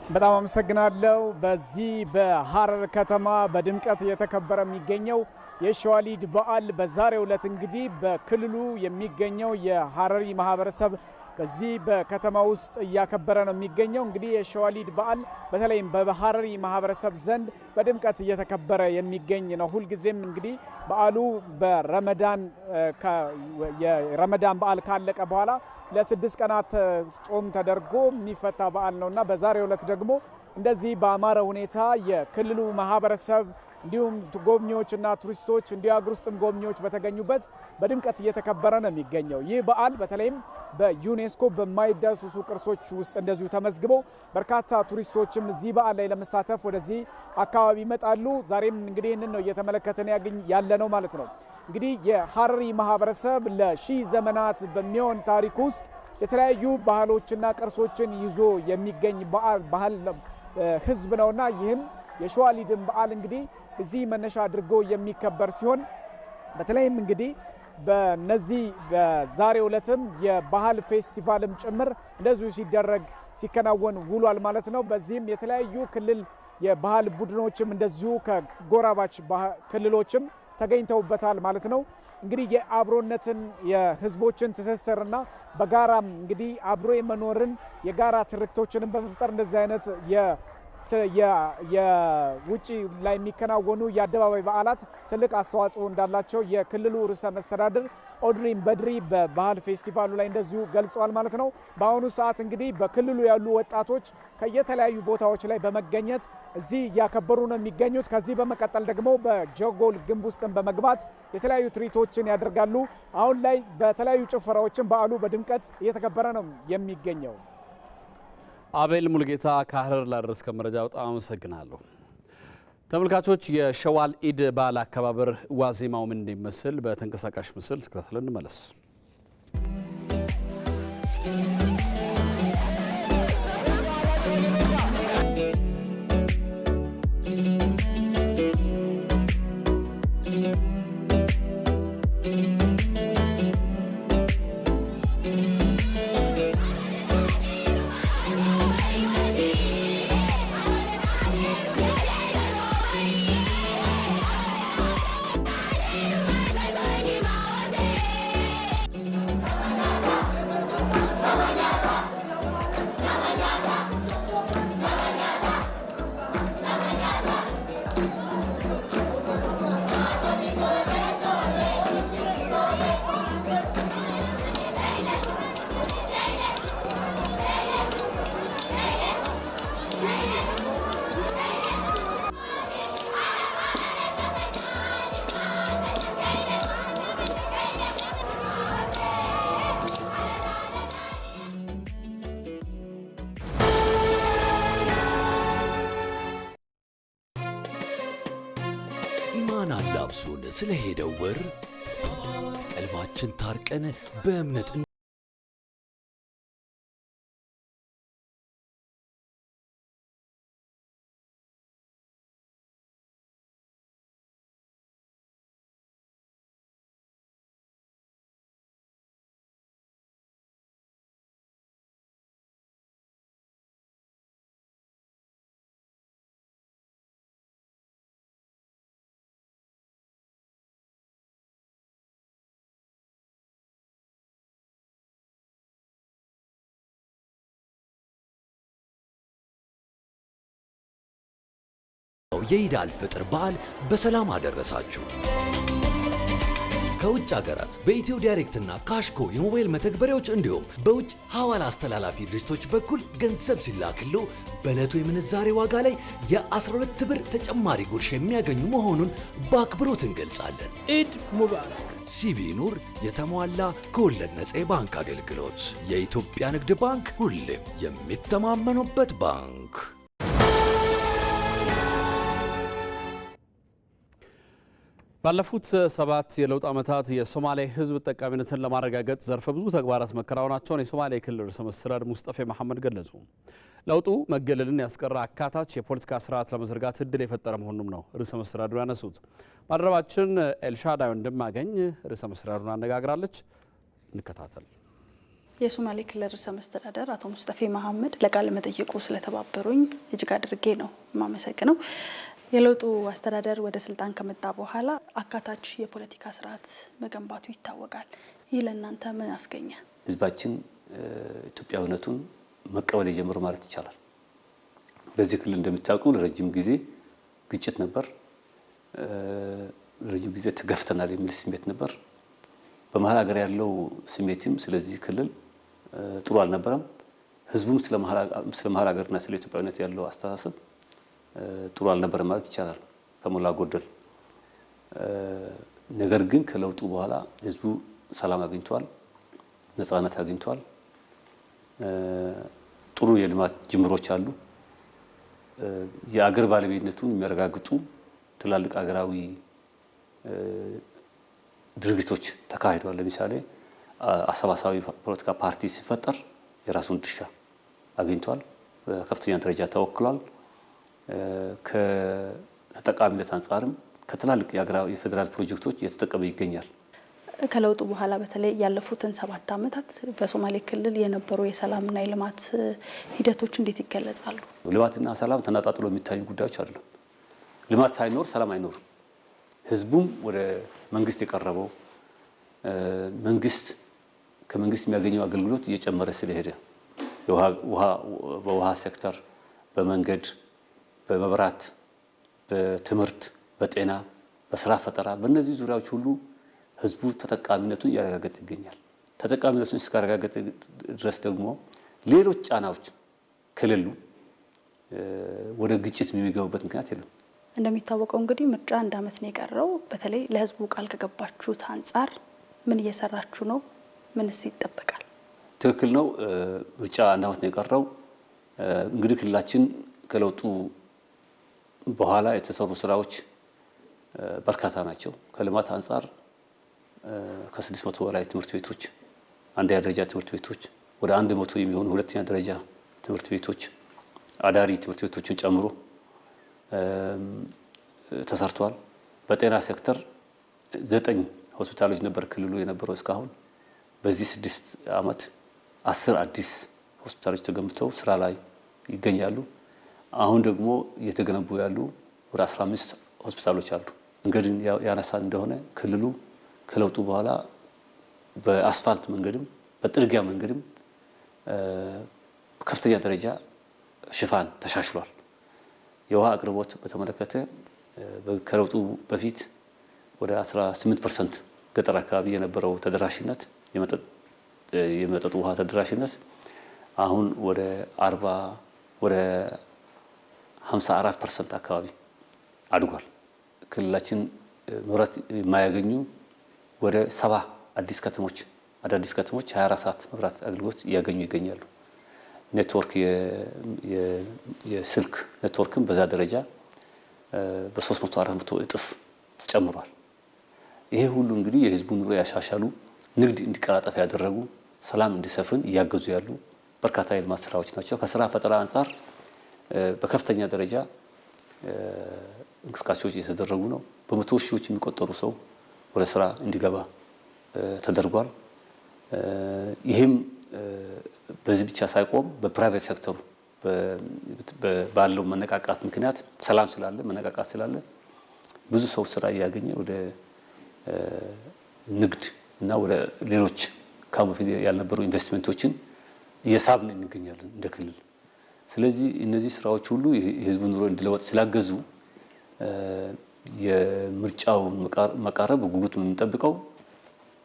በጣም አመሰግናለሁ። በዚህ በሐረር ከተማ በድምቀት እየተከበረ የሚገኘው የሸዋሊድ በዓል በዛሬው ዕለት እንግዲህ በክልሉ የሚገኘው የሐረሪ ማህበረሰብ በዚህ በከተማ ውስጥ እያከበረ ነው የሚገኘው። እንግዲህ የሸዋሊድ በዓል በተለይም በሐረሪ ማህበረሰብ ዘንድ በድምቀት እየተከበረ የሚገኝ ነው። ሁልጊዜም እንግዲህ በዓሉ የረመዳን በዓል ካለቀ በኋላ ለ6 ቀናት ጾም ተደርጎ የሚፈታ በዓል ነውና በዛሬው ዕለት ደግሞ እንደዚህ በአማረ ሁኔታ የክልሉ ማህበረሰብ እንዲሁም ጎብኚዎችና ቱሪስቶች እንዲሁ አገር ውስጥም ጎብኚዎች በተገኙበት በድምቀት እየተከበረ ነው የሚገኘው። ይህ በዓል በተለይም በዩኔስኮ በማይዳሰሱ ቅርሶች ውስጥ እንደዚሁ ተመዝግበው በርካታ ቱሪስቶችም እዚህ በዓል ላይ ለመሳተፍ ወደዚህ አካባቢ ይመጣሉ። ዛሬም እንግዲህ ይህንን ነው እየተመለከተን ያለ ነው ማለት ነው። እንግዲህ የሐረሪ ማህበረሰብ ለሺህ ዘመናት በሚሆን ታሪክ ውስጥ የተለያዩ ባህሎችና ቅርሶችን ይዞ የሚገኝ ባህል ህዝብ ነውና ይህም የሸዋሊድን በዓል እንግዲህ እዚህ መነሻ አድርጎ የሚከበር ሲሆን በተለይም እንግዲህ በነዚህ በዛሬው ዕለትም የባህል ፌስቲቫልም ጭምር እንደዚሁ ሲከናወን ውሏል ማለት ነው። በዚህም የተለያዩ ክልል የባህል ቡድኖችም እንደዚሁ ከጎራባች ክልሎችም ተገኝተውበታል ማለት ነው። እንግዲህ የአብሮነትን የህዝቦችን ትስስርና በጋራም እንግዲህ አብሮ የመኖርን የጋራ ትርክቶችንም በመፍጠር እንደዚህ አይነት የውጪ ላይ የሚከናወኑ የአደባባይ በዓላት ትልቅ አስተዋጽኦ እንዳላቸው የክልሉ ርዕሰ መስተዳድር ኦድሪን በድሪ በባህል ፌስቲቫሉ ላይ እንደዚሁ ገልጸዋል ማለት ነው። በአሁኑ ሰዓት እንግዲህ በክልሉ ያሉ ወጣቶች ከየተለያዩ ቦታዎች ላይ በመገኘት እዚህ እያከበሩ ነው የሚገኙት። ከዚህ በመቀጠል ደግሞ በጀጎል ግንብ ውስጥን በመግባት የተለያዩ ትርኢቶችን ያደርጋሉ። አሁን ላይ በተለያዩ ጭፈራዎችን በዓሉ በድምቀት እየተከበረ ነው የሚገኘው። አቤል ሙልጌታ ከሐረር ላደረስከን መረጃ በጣም አመሰግናለሁ። ተመልካቾች የሸዋል ኢድ በዓል አከባበር ዋዜማው ምን እንደሚመስል በተንቀሳቃሽ ምስል ተከታትለን እንመለስ። ኢማን አላብሱን ስለሄደው ወር ቀልባችን ታርቀን በእምነት የኢድ አልፈጥር በዓል በሰላም አደረሳችሁ። ከውጭ ሀገራት በኢትዮ ዳይሬክትና ካሽኮ የሞባይል መተግበሪያዎች እንዲሁም በውጭ ሐዋላ አስተላላፊ ድርጅቶች በኩል ገንዘብ ሲላክሉ በዕለቱ የምንዛሬ ዋጋ ላይ የ12 ብር ተጨማሪ ጉርሻ የሚያገኙ መሆኑን በአክብሮት እንገልጻለን። ኢድ ሙባረክ። ሲቢ ኑር የተሟላ ከወለድ ነፃ የባንክ አገልግሎት። የኢትዮጵያ ንግድ ባንክ ሁሌም የሚተማመኑበት ባንክ። ባለፉት 7 የለውጥ ዓመታት የሶማሌ ሕዝብ ተጠቃሚነትን ለማረጋገጥ ዘርፈ ብዙ ተግባራት መከናወናቸውን የሶማሌ ክልል ርዕሰ መስተዳድር ሙስጠፌ መሐመድ ገለጹ። ለውጡ መገለልን ያስቀረ አካታች የፖለቲካ ስርዓት ለመዘርጋት እድል የፈጠረ መሆኑንም ነው ርዕሰ መስተዳድሩ ያነሱት። ባልደረባችን ኤልሻዳይ እንደማገኝ ርዕሰ መስተዳድሩን አነጋግራለች። እንከታተል። የሶማሌ ክልል ርዕሰ መስተዳደር አቶ ሙስጠፌ መሐመድ ለቃለ መጠይቁ ስለተባበሩኝ እጅግ አድርጌ ነው የማመሰግነው። የለውጡ አስተዳደር ወደ ስልጣን ከመጣ በኋላ አካታች የፖለቲካ ስርዓት መገንባቱ ይታወቃል። ይህ ለእናንተ ምን አስገኘ? ህዝባችን ኢትዮጵያዊነቱን መቀበል የጀመረ ማለት ይቻላል። በዚህ ክልል እንደምታውቁ ለረጅም ጊዜ ግጭት ነበር። ለረጅም ጊዜ ተገፍተናል የሚል ስሜት ነበር። በመሀል ሀገር ያለው ስሜትም ስለዚህ ክልል ጥሩ አልነበረም። ህዝቡም ስለ መሀል ሀገርና ስለ ኢትዮጵያዊነት ያለው አስተሳሰብ ጥሩ አልነበረም ማለት ይቻላል ከሞላ ጎደል። ነገር ግን ከለውጡ በኋላ ህዝቡ ሰላም አግኝቷል፣ ነፃነት አግኝቷል። ጥሩ የልማት ጅምሮች አሉ። የአገር ባለቤትነቱን የሚያረጋግጡ ትላልቅ አገራዊ ድርጊቶች ተካሂደዋል። ለምሳሌ አሰባሳቢ ፖለቲካ ፓርቲ ሲፈጠር የራሱን ድርሻ አግኝቷል፣ በከፍተኛ ደረጃ ተወክሏል። ከተጠቃሚነት አንጻርም ከትላልቅ የፌዴራል ፕሮጀክቶች እየተጠቀመ ይገኛል። ከለውጡ በኋላ በተለይ ያለፉትን 7 ዓመታት በሶማሌ ክልል የነበሩ የሰላምና የልማት ሂደቶች እንዴት ይገለጻሉ? ልማትና ሰላም ተናጣጥሎ የሚታዩ ጉዳዮች አሉ። ልማት ሳይኖር ሰላም አይኖርም። ህዝቡም ወደ መንግስት የቀረበው ከመንግስት የሚያገኘው አገልግሎት እየጨመረ ስለሄደ በውሃ ሴክተር፣ በመንገድ፣ በመብራት፣ በትምህርት፣ በጤና፣ በስራ ፈጠራ በእነዚህ ዙሪያዎች ሁሉ ህዝቡ ተጠቃሚነቱን እያረጋገጠ ይገኛል። ተጠቃሚነቱን እስካረጋገጠ ድረስ ደግሞ ሌሎች ጫናዎች ከሌሉ ወደ ግጭት የሚገቡበት ምክንያት የለም። እንደሚታወቀው እንግዲህ ምርጫ 1 ዓመት ነው የቀረው። በተለይ ለህዝቡ ቃል ከገባችሁት አንጻር ምን እየሰራችሁ ነው? ምንስ ይጠበቃል? ትክክል ነው። ምርጫ 1 ዓመት ነው የቀረው። እንግዲህ ክልላችን ከለውጡ በኋላ የተሰሩ ስራዎች በርካታ ናቸው። ከልማት አንጻር ከ600 በላይ ትምህርት ቤቶች፣ አንደኛ ደረጃ ትምህርት ቤቶች፣ ወደ 100 የሚሆኑ ሁለተኛ ደረጃ ትምህርት ቤቶች፣ አዳሪ ትምህርት ቤቶችን ጨምሮ ተሰርቷል። በጤና ሴክተር 9 ሆስፒታሎች ነበር ክልሉ የነበረው እስካሁን። በዚህ 6 ዓመት 10 አዲስ ሆስፒታሎች ተገንብተው ስራ ላይ ይገኛሉ። አሁን ደግሞ እየተገነቡ ያሉ ወደ 15 ሆስፒታሎች አሉ። እንግዲህ ያነሳን እንደሆነ ክልሉ ከለውጡ በኋላ በአስፋልት መንገድም በጥርጊያ መንገድም ከፍተኛ ደረጃ ሽፋን ተሻሽሏል። የውሃ አቅርቦት በተመለከተ ከለውጡ በፊት ወደ 18% ገጠር አካባቢ የነበረው ተደራሽነት የመጠጥ ውሃ ተደራሽነት አሁን ወደ 54% አካባቢ አድጓል። ክልላችን መብራት የማያገኙ ወደ 70 አዳዲስ ከተሞች 24 ሰዓት መብራት አገልግሎት እያገኙ ይገኛሉ። ኔትወርክ የስልክ ኔትወርክም በዛ ደረጃ በ300-400 እጥፍ ጨምሯል። ይሄ ሁሉ እንግዲህ የህዝቡን ኑሮ ያሻሻሉ፣ ንግድ እንዲቀላጠፍ ያደረጉ፣ ሰላም እንዲሰፍን እያገዙ ያሉ በርካታ የልማት ስራዎች ናቸው። ከስራ ፈጠራ አንጻር በከፍተኛ ደረጃ እንቅስቃሴዎች እየተደረጉ ነው። በመቶ ሺዎች የሚቆጠሩ ሰው ወደ ስራ እንዲገባ ተደርጓል። ይህም በዚህ ብቻ ሳይቆም በፕራይቬት ሴክተሩ ባለው መነቃቃት ምክንያት ሰላም ስላለ መነቃቃት ስላለ ብዙ ሰው ስራ እያገኘ ወደ ንግድ እና ወደ ሌሎች ካሁን በፊት ያልነበሩ ኢንቨስትመንቶችን እየሳብን እንገኛለን እንደ ክልል። ስለዚህ እነዚህ ስራዎች ሁሉ የህዝቡን ኑሮ እንዲለወጥ ስላገዙ የምርጫውን መቃረብ በጉጉት ነው የምንጠብቀው።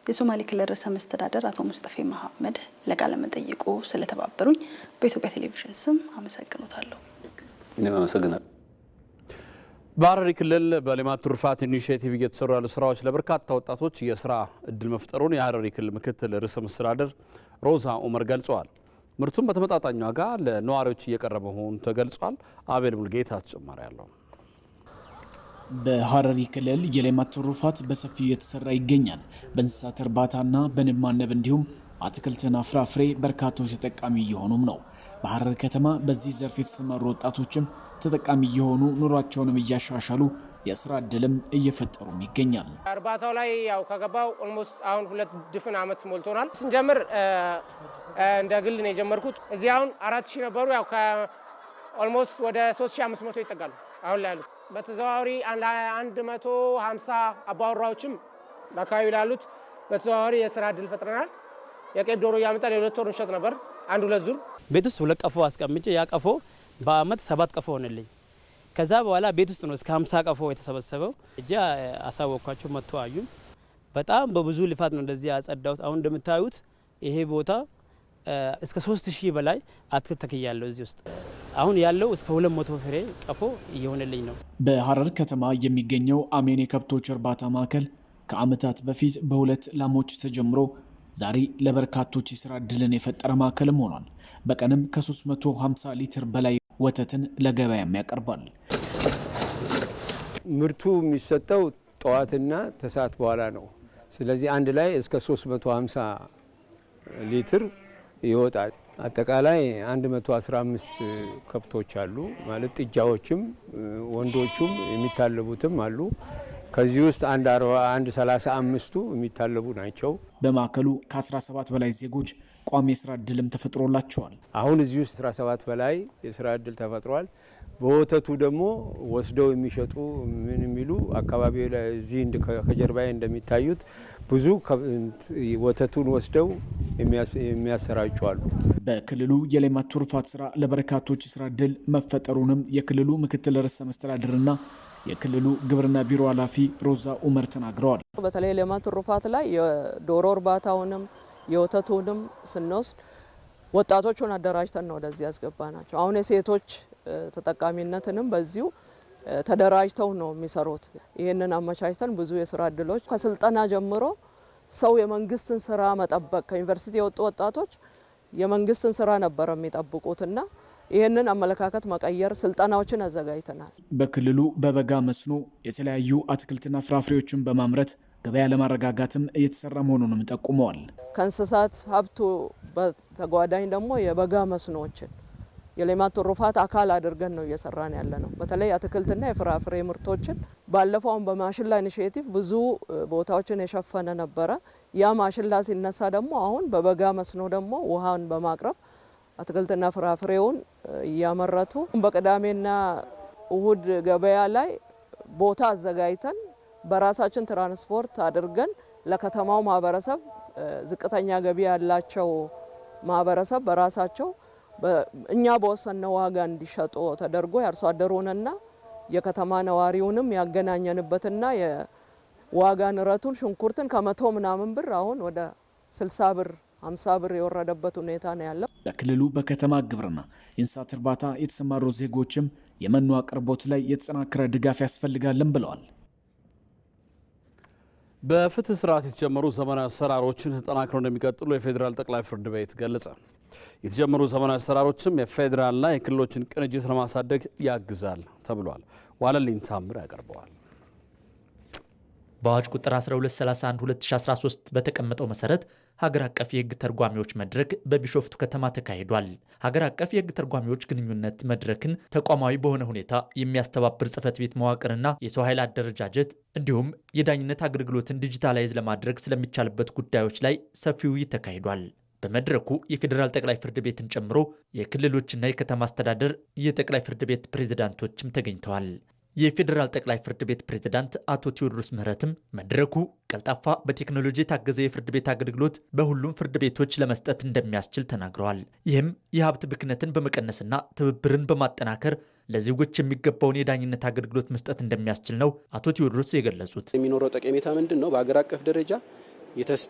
የሶማሌ ክልል ርዕሰ መስተዳደር አቶ ሙስጠፌ መሐመድ ለቃለ መጠይቁ ስለተባበሩኝ በኢትዮጵያ ቴሌቪዥን ስም አመሰግኖታለሁ። እኔም አመሰግናለሁ። በሐረሪ ክልል በሌማት ትሩፋት ኢኒሼቲቭ እየተሰሩ ያሉ ስራዎች ለበርካታ ወጣቶች የስራ እድል መፍጠሩን የሐረሪ ክልል ምክትል ርዕሰ መስተዳደር ሮዛ ኡመር ገልጸዋል። ምርቱም በተመጣጣኝ ዋጋ ለነዋሪዎች እየቀረበ መሆኑን ተገልጿል። አቤል ሙልጌታ ተጨማሪ ያለው። በሐረሪ ክልል የሌማት ትሩፋት በሰፊው እየተሰራ ይገኛል። በእንስሳት እርባታና በንብ ማነብ እንዲሁም አትክልትና ፍራፍሬ በርካቶች ተጠቃሚ እየሆኑም ነው። በሐረር ከተማ በዚህ ዘርፍ የተሰማሩ ወጣቶችም ተጠቃሚ እየሆኑ ኑሯቸውንም እያሻሻሉ የስራ እድልም እየፈጠሩም ይገኛል። እርባታው ላይ ያው ከገባው ኦልሞስት አሁን 2 ድፍን ዓመት ሞልቶናል። ስንጀምር እንደ ግል ነው የጀመርኩት። እዚህ አሁን 4000 ነበሩ። ያው ኦልሞስት ወደ 3500 ይጠጋሉ አሁን ላይ ያሉት። በተዘዋዋሪ 150 አባወራዎችም በአካባቢው ላሉት በተዘዋዋሪ የስራ እድል ፈጥረናል። የቄብ ዶሮ እያመጣን የ2 ወር እንሸጥ ነበር 1-2 ዙር። ቤት ውስጥ 2 ቀፎ አስቀምጬ ያ ቀፎ በአመት 7 ቀፎ ሆነልኝ። ከዛ በኋላ ቤት ውስጥ ነው እስከ 50 ቀፎ የተሰበሰበው። እጃ አሳወቅኳቸው መጥቶ አዩን። በጣም በብዙ ልፋት ነው እንደዚህ ያጸዳሁት። አሁን እንደምታዩት ይሄ ቦታ እስከ 3000 በላይ አትክልት ተክያለሁ እዚህ ውስጥ። አሁን ያለው እስከ 200 ፍሬ ቀፎ እየሆነልኝ ነው። በሐረር ከተማ የሚገኘው አሜን የከብቶች እርባታ ማዕከል ከዓመታት በፊት በ2 ላሞች ተጀምሮ ዛሬ ለበርካቶች የስራ እድልን የፈጠረ ማዕከልም ሆኗል። በቀንም ከ350 ሊትር በላይ ወተትን ለገበያም ያቀርባል። ምርቱ የሚሰጠው ጠዋትና ተሰዓት በኋላ ነው። ስለዚህ አንድ ላይ እስከ 350 ሊትር ይወጣል። አጠቃላይ 115 ከብቶች አሉ ማለት ጥጃዎችም ወንዶቹም የሚታለቡትም አሉ። ከዚህ ውስጥ 35ቱ የሚታለቡ ናቸው። በማዕከሉ ከ17 በላይ ዜጎች ቋሚ የስራ እድልም ተፈጥሮላቸዋል። አሁን እዚህ ውስጥ 17 በላይ የስራ እድል ተፈጥሯል። በወተቱ ደግሞ ወስደው የሚሸጡ ምን የሚሉ አካባቢ ላይ እዚህ ከጀርባዬ እንደሚታዩት ብዙ ወተቱን ወስደው የሚያሰራጩ አሉ። በክልሉ የሌማት ትሩፋት ስራ ለበርካቶች የስራ እድል መፈጠሩንም የክልሉ ምክትል ርዕሰ መስተዳድርና የክልሉ ግብርና ቢሮ ኃላፊ ሮዛ ኡመር ተናግረዋል። በተለይ ሌማት ትሩፋት ላይ የዶሮ እርባታውንም የወተቱንም ስንወስድ ወጣቶቹን አደራጅተን ነው ወደዚህ ያስገባናቸው። አሁን የሴቶች ተጠቃሚነትንም በዚሁ ተደራጅተው ነው የሚሰሩት። ይህንን አመቻችተን ብዙ የስራ እድሎች ከስልጠና ጀምሮ ሰው የመንግስትን ስራ መጠበቅ ከዩኒቨርሲቲ የወጡ ወጣቶች የመንግስትን ስራ ነበር የሚጠብቁትና ይህንን አመለካከት መቀየር ስልጠናዎችን አዘጋጅተናል። በክልሉ በበጋ መስኖ የተለያዩ አትክልትና ፍራፍሬዎችን በማምረት ገበያ ለማረጋጋትም እየተሰራ መሆኑንም ጠቁመዋል። ከእንስሳት ሀብቱ በተጓዳኝ ደግሞ የበጋ መስኖዎችን የሌማት ትሩፋት አካል አድርገን ነው እየሰራን ያለ ነው። በተለይ አትክልትና የፍራፍሬ ምርቶችን ባለፈውን በማሽላ ኢኒሼቲቭ ብዙ ቦታዎችን የሸፈነ ነበረ። ያ ማሽላ ሲነሳ ደግሞ አሁን በበጋ መስኖ ደግሞ ውሃን በማቅረብ አትክልትና ፍራፍሬውን እያመረቱ በቅዳሜና እሁድ ገበያ ላይ ቦታ አዘጋጅተን በራሳችን ትራንስፖርት አድርገን ለከተማው ማህበረሰብ ዝቅተኛ ገቢ ያላቸው ማህበረሰብ በራሳቸው እኛ በወሰነው ዋጋ እንዲሸጡ ተደርጎ የአርሶ አደሩንና የከተማ ነዋሪውንም ያገናኘንበትና የዋጋ ንረቱን ሽንኩርትን ከ100 ምናምን ብር አሁን ወደ 60 ብር 50 ብር የወረደበት ሁኔታ ነው ያለው። በክልሉ በከተማ ግብርና የእንስሳት እርባታ የተሰማሩ ዜጎችም የመኖ አቅርቦት ላይ የተጠናከረ ድጋፍ ያስፈልጋልን ብለዋል። በፍትህ ስርዓት የተጀመሩ ዘመናዊ አሰራሮችን ተጠናክረው እንደሚቀጥሉ የፌዴራል ጠቅላይ ፍርድ ቤት ገለጸ። የተጀመሩ ዘመናዊ አሰራሮችም የፌዴራልና የክልሎችን ቅንጅት ለማሳደግ ያግዛል ተብሏል። ዋለልኝ ታምር ያቀርበዋል። በአዋጅ ቁጥር 1231/2013 በተቀመጠው መሰረት ሀገር አቀፍ የህግ ተርጓሚዎች መድረክ በቢሾፍቱ ከተማ ተካሂዷል። ሀገር አቀፍ የህግ ተርጓሚዎች ግንኙነት መድረክን ተቋማዊ በሆነ ሁኔታ የሚያስተባብር ጽህፈት ቤት መዋቅርና የሰው ኃይል አደረጃጀት እንዲሁም የዳኝነት አገልግሎትን ዲጂታላይዝ ለማድረግ ስለሚቻልበት ጉዳዮች ላይ ሰፊ ውይይት ተካሂዷል። በመድረኩ የፌዴራል ጠቅላይ ፍርድ ቤትን ጨምሮ የክልሎችና የከተማ አስተዳደር የጠቅላይ ፍርድ ቤት ፕሬዝዳንቶችም ተገኝተዋል። የፌዴራል ጠቅላይ ፍርድ ቤት ፕሬዝዳንት አቶ ቴዎድሮስ ምህረትም መድረኩ ቀልጣፋ በቴክኖሎጂ የታገዘ የፍርድ ቤት አገልግሎት በሁሉም ፍርድ ቤቶች ለመስጠት እንደሚያስችል ተናግረዋል። ይህም የሀብት ብክነትን በመቀነስና ትብብርን በማጠናከር ለዜጎች የሚገባውን የዳኝነት አገልግሎት መስጠት እንደሚያስችል ነው አቶ ቴዎድሮስ የገለጹት። የሚኖረው ጠቀሜታ ምንድን ነው? በሀገር አቀፍ ደረጃ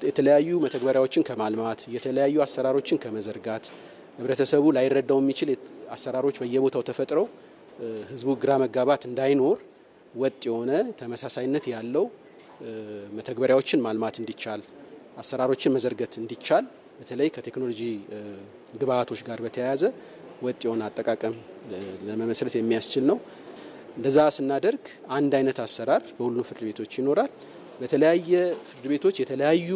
የተለያዩ መተግበሪያዎችን ከማልማት የተለያዩ አሰራሮችን ከመዘርጋት ህብረተሰቡ ላይረዳው የሚችል አሰራሮች በየቦታው ተፈጥረው ህዝቡ ግራ መጋባት እንዳይኖር ወጥ የሆነ ተመሳሳይነት ያለው መተግበሪያዎችን ማልማት እንዲቻል አሰራሮችን መዘርገት እንዲቻል በተለይ ከቴክኖሎጂ ግብዓቶች ጋር በተያያዘ ወጥ የሆነ አጠቃቀም ለመመስረት የሚያስችል ነው። እንደዛ ስናደርግ አንድ አይነት አሰራር በሁሉም ፍርድ ቤቶች ይኖራል። በተለያየ ፍርድ ቤቶች የተለያዩ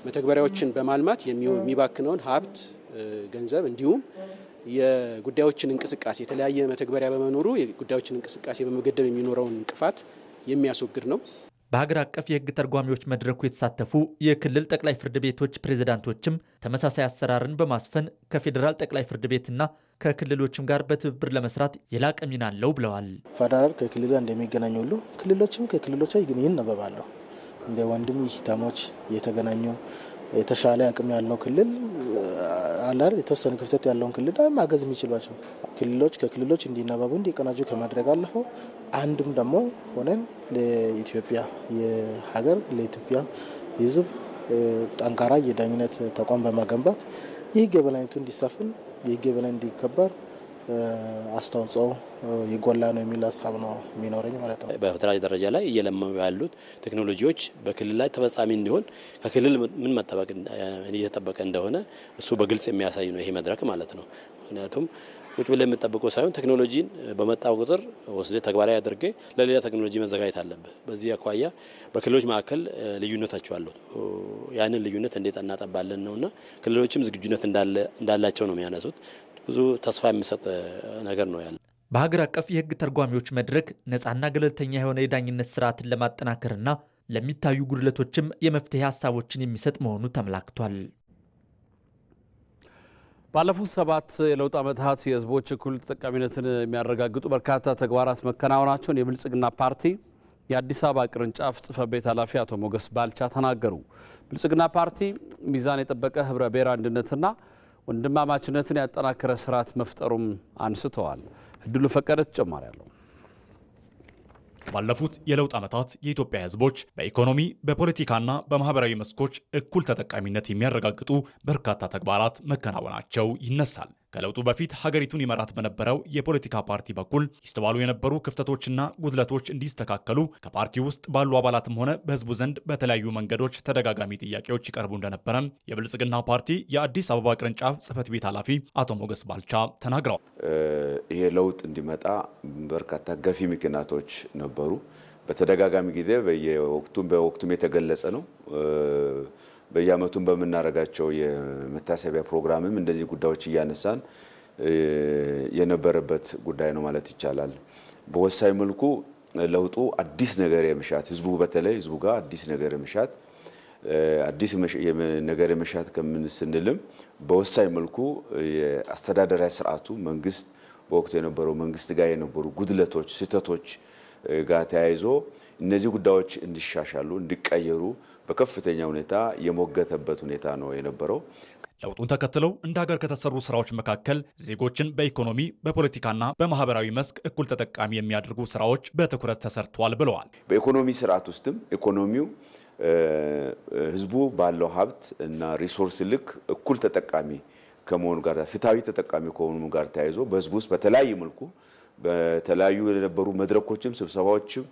መተግበሪያዎችን በማልማት የሚባክነውን ሀብት፣ ገንዘብ እንዲሁም የጉዳዮችን እንቅስቃሴ የተለያየ መተግበሪያ በመኖሩ የጉዳዮችን እንቅስቃሴ በመገደብ የሚኖረውን እንቅፋት የሚያስወግድ ነው። በሀገር አቀፍ የህግ ተርጓሚዎች መድረኩ የተሳተፉ የክልል ጠቅላይ ፍርድ ቤቶች ፕሬዝዳንቶችም ተመሳሳይ አሰራርን በማስፈን ከፌዴራል ጠቅላይ ፍርድ ቤትና ከክልሎችም ጋር በትብብር ለመስራት የላቀ ሚና አለው ብለዋል። ፌዴራል ከክልሉ እንደሚገናኙ ሁሉ ክልሎችም ከክልሎች ግን ይነበባሉ። እንደ ወንድም ይታሞች የተገናኙ የተሻለ አቅም ያለው ክልል አላር የተወሰነ ክፍተት ያለውን ክልል ማገዝ የሚችሏቸው ክልሎች ከክልሎች እንዲነበቡ እንዲቀናጁ ከማድረግ አልፈው አንድም ደግሞ ሆነን ለኢትዮጵያ የሀገር ለኢትዮጵያ ህዝብ ጠንካራ የዳኝነት ተቋም በማገንባት የህግ የበላይነቱ እንዲሰፍን የህግ የበላይ እንዲከበር አስተዋጽኦ ይጎላ ነው የሚል ሀሳብ ነው የሚኖረኝ ማለት ነው። በፌደራል ደረጃ ላይ እየለመኑ ያሉት ቴክኖሎጂዎች በክልል ላይ ተፈጻሚ እንዲሆን ከክልል ምን መጠበቅ እየተጠበቀ እንደሆነ እሱ በግልጽ የሚያሳይ ነው ይሄ መድረክ ማለት ነው። ምክንያቱም ቁጭ ብለን የምንጠብቀው ሳይሆን ቴክኖሎጂን በመጣው ቁጥር ወስደ ተግባራዊ አድርጌ ለሌላ ቴክኖሎጂ መዘጋጀት አለበት። በዚህ አኳያ በክልሎች መካከል ልዩነታቸው አሉ። ያንን ልዩነት እንዴት እናጠባለን ነውና ክልሎችም ዝግጁነት እንዳላቸው ነው የሚያነሱት። ብዙ ተስፋ የሚሰጥ ነገር ነው ያለ። በሀገር አቀፍ የህግ ተርጓሚዎች መድረክ ነፃና ገለልተኛ የሆነ የዳኝነት ስርዓትን ለማጠናከርና ለሚታዩ ጉድለቶችም የመፍትሄ ሀሳቦችን የሚሰጥ መሆኑ ተመላክቷል። ባለፉት 7 የለውጥ ዓመታት የህዝቦች እኩል ተጠቃሚነትን የሚያረጋግጡ በርካታ ተግባራት መከናወናቸውን የብልጽግና ፓርቲ የአዲስ አበባ ቅርንጫፍ ጽሕፈት ቤት ኃላፊ አቶ ሞገስ ባልቻ ተናገሩ። ብልጽግና ፓርቲ ሚዛን የጠበቀ ህብረ ብሔራዊ አንድነትና ወንድማማችነትን ያጠናከረ ስርዓት መፍጠሩም አንስተዋል። እድሉ ፈቀደ ተጨማሪ አለው። ባለፉት የለውጥ ዓመታት የኢትዮጵያ ህዝቦች በኢኮኖሚ በፖለቲካና በማህበራዊ መስኮች እኩል ተጠቃሚነት የሚያረጋግጡ በርካታ ተግባራት መከናወናቸው ይነሳል። ከለውጡ በፊት ሀገሪቱን ይመራት በነበረው የፖለቲካ ፓርቲ በኩል ይስተዋሉ የነበሩ ክፍተቶችና ጉድለቶች እንዲስተካከሉ ከፓርቲ ውስጥ ባሉ አባላትም ሆነ በህዝቡ ዘንድ በተለያዩ መንገዶች ተደጋጋሚ ጥያቄዎች ይቀርቡ እንደነበረም የብልጽግና ፓርቲ የአዲስ አበባ ቅርንጫፍ ጽሕፈት ቤት ኃላፊ አቶ ሞገስ ባልቻ ተናግረዋል። ይሄ ለውጥ እንዲመጣ በርካታ ገፊ ምክንያቶች ነበሩ። በተደጋጋሚ ጊዜ በወቅቱም የተገለጸ ነው። በየዓመቱም በምናረጋቸው የመታሰቢያ ፕሮግራምም እንደዚህ ጉዳዮች እያነሳን የነበረበት ጉዳይ ነው ማለት ይቻላል። በወሳኝ መልኩ ለውጡ አዲስ ነገር የመሻት ህዝቡ በተለይ ህዝቡ ጋር አዲስ ነገር የመሻት ነገር የመሻት ስንልም በወሳኝ መልኩ የአስተዳደራዊ ስርዓቱ መንግስት በወቅቱ የነበረው መንግስት ጋር የነበሩ ጉድለቶች፣ ስህተቶች ጋር ተያይዞ እነዚህ ጉዳዮች እንዲሻሻሉ እንዲቀየሩ በከፍተኛ ሁኔታ የሞገተበት ሁኔታ ነው የነበረው። ለውጡን ተከትለው እንደ ሀገር ከተሰሩ ስራዎች መካከል ዜጎችን በኢኮኖሚ በፖለቲካና በማህበራዊ መስክ እኩል ተጠቃሚ የሚያደርጉ ስራዎች በትኩረት ተሰርተዋል ብለዋል። በኢኮኖሚ ስርዓት ውስጥም ኢኮኖሚው ህዝቡ ባለው ሀብት እና ሪሶርስ ልክ እኩል ተጠቃሚ ከመሆኑ ጋር ፍትሃዊ ተጠቃሚ ከሆኑ ጋር ተያይዞ በህዝቡ ውስጥ በተለያየ መልኩ በተለያዩ የነበሩ መድረኮችም ስብሰባዎችም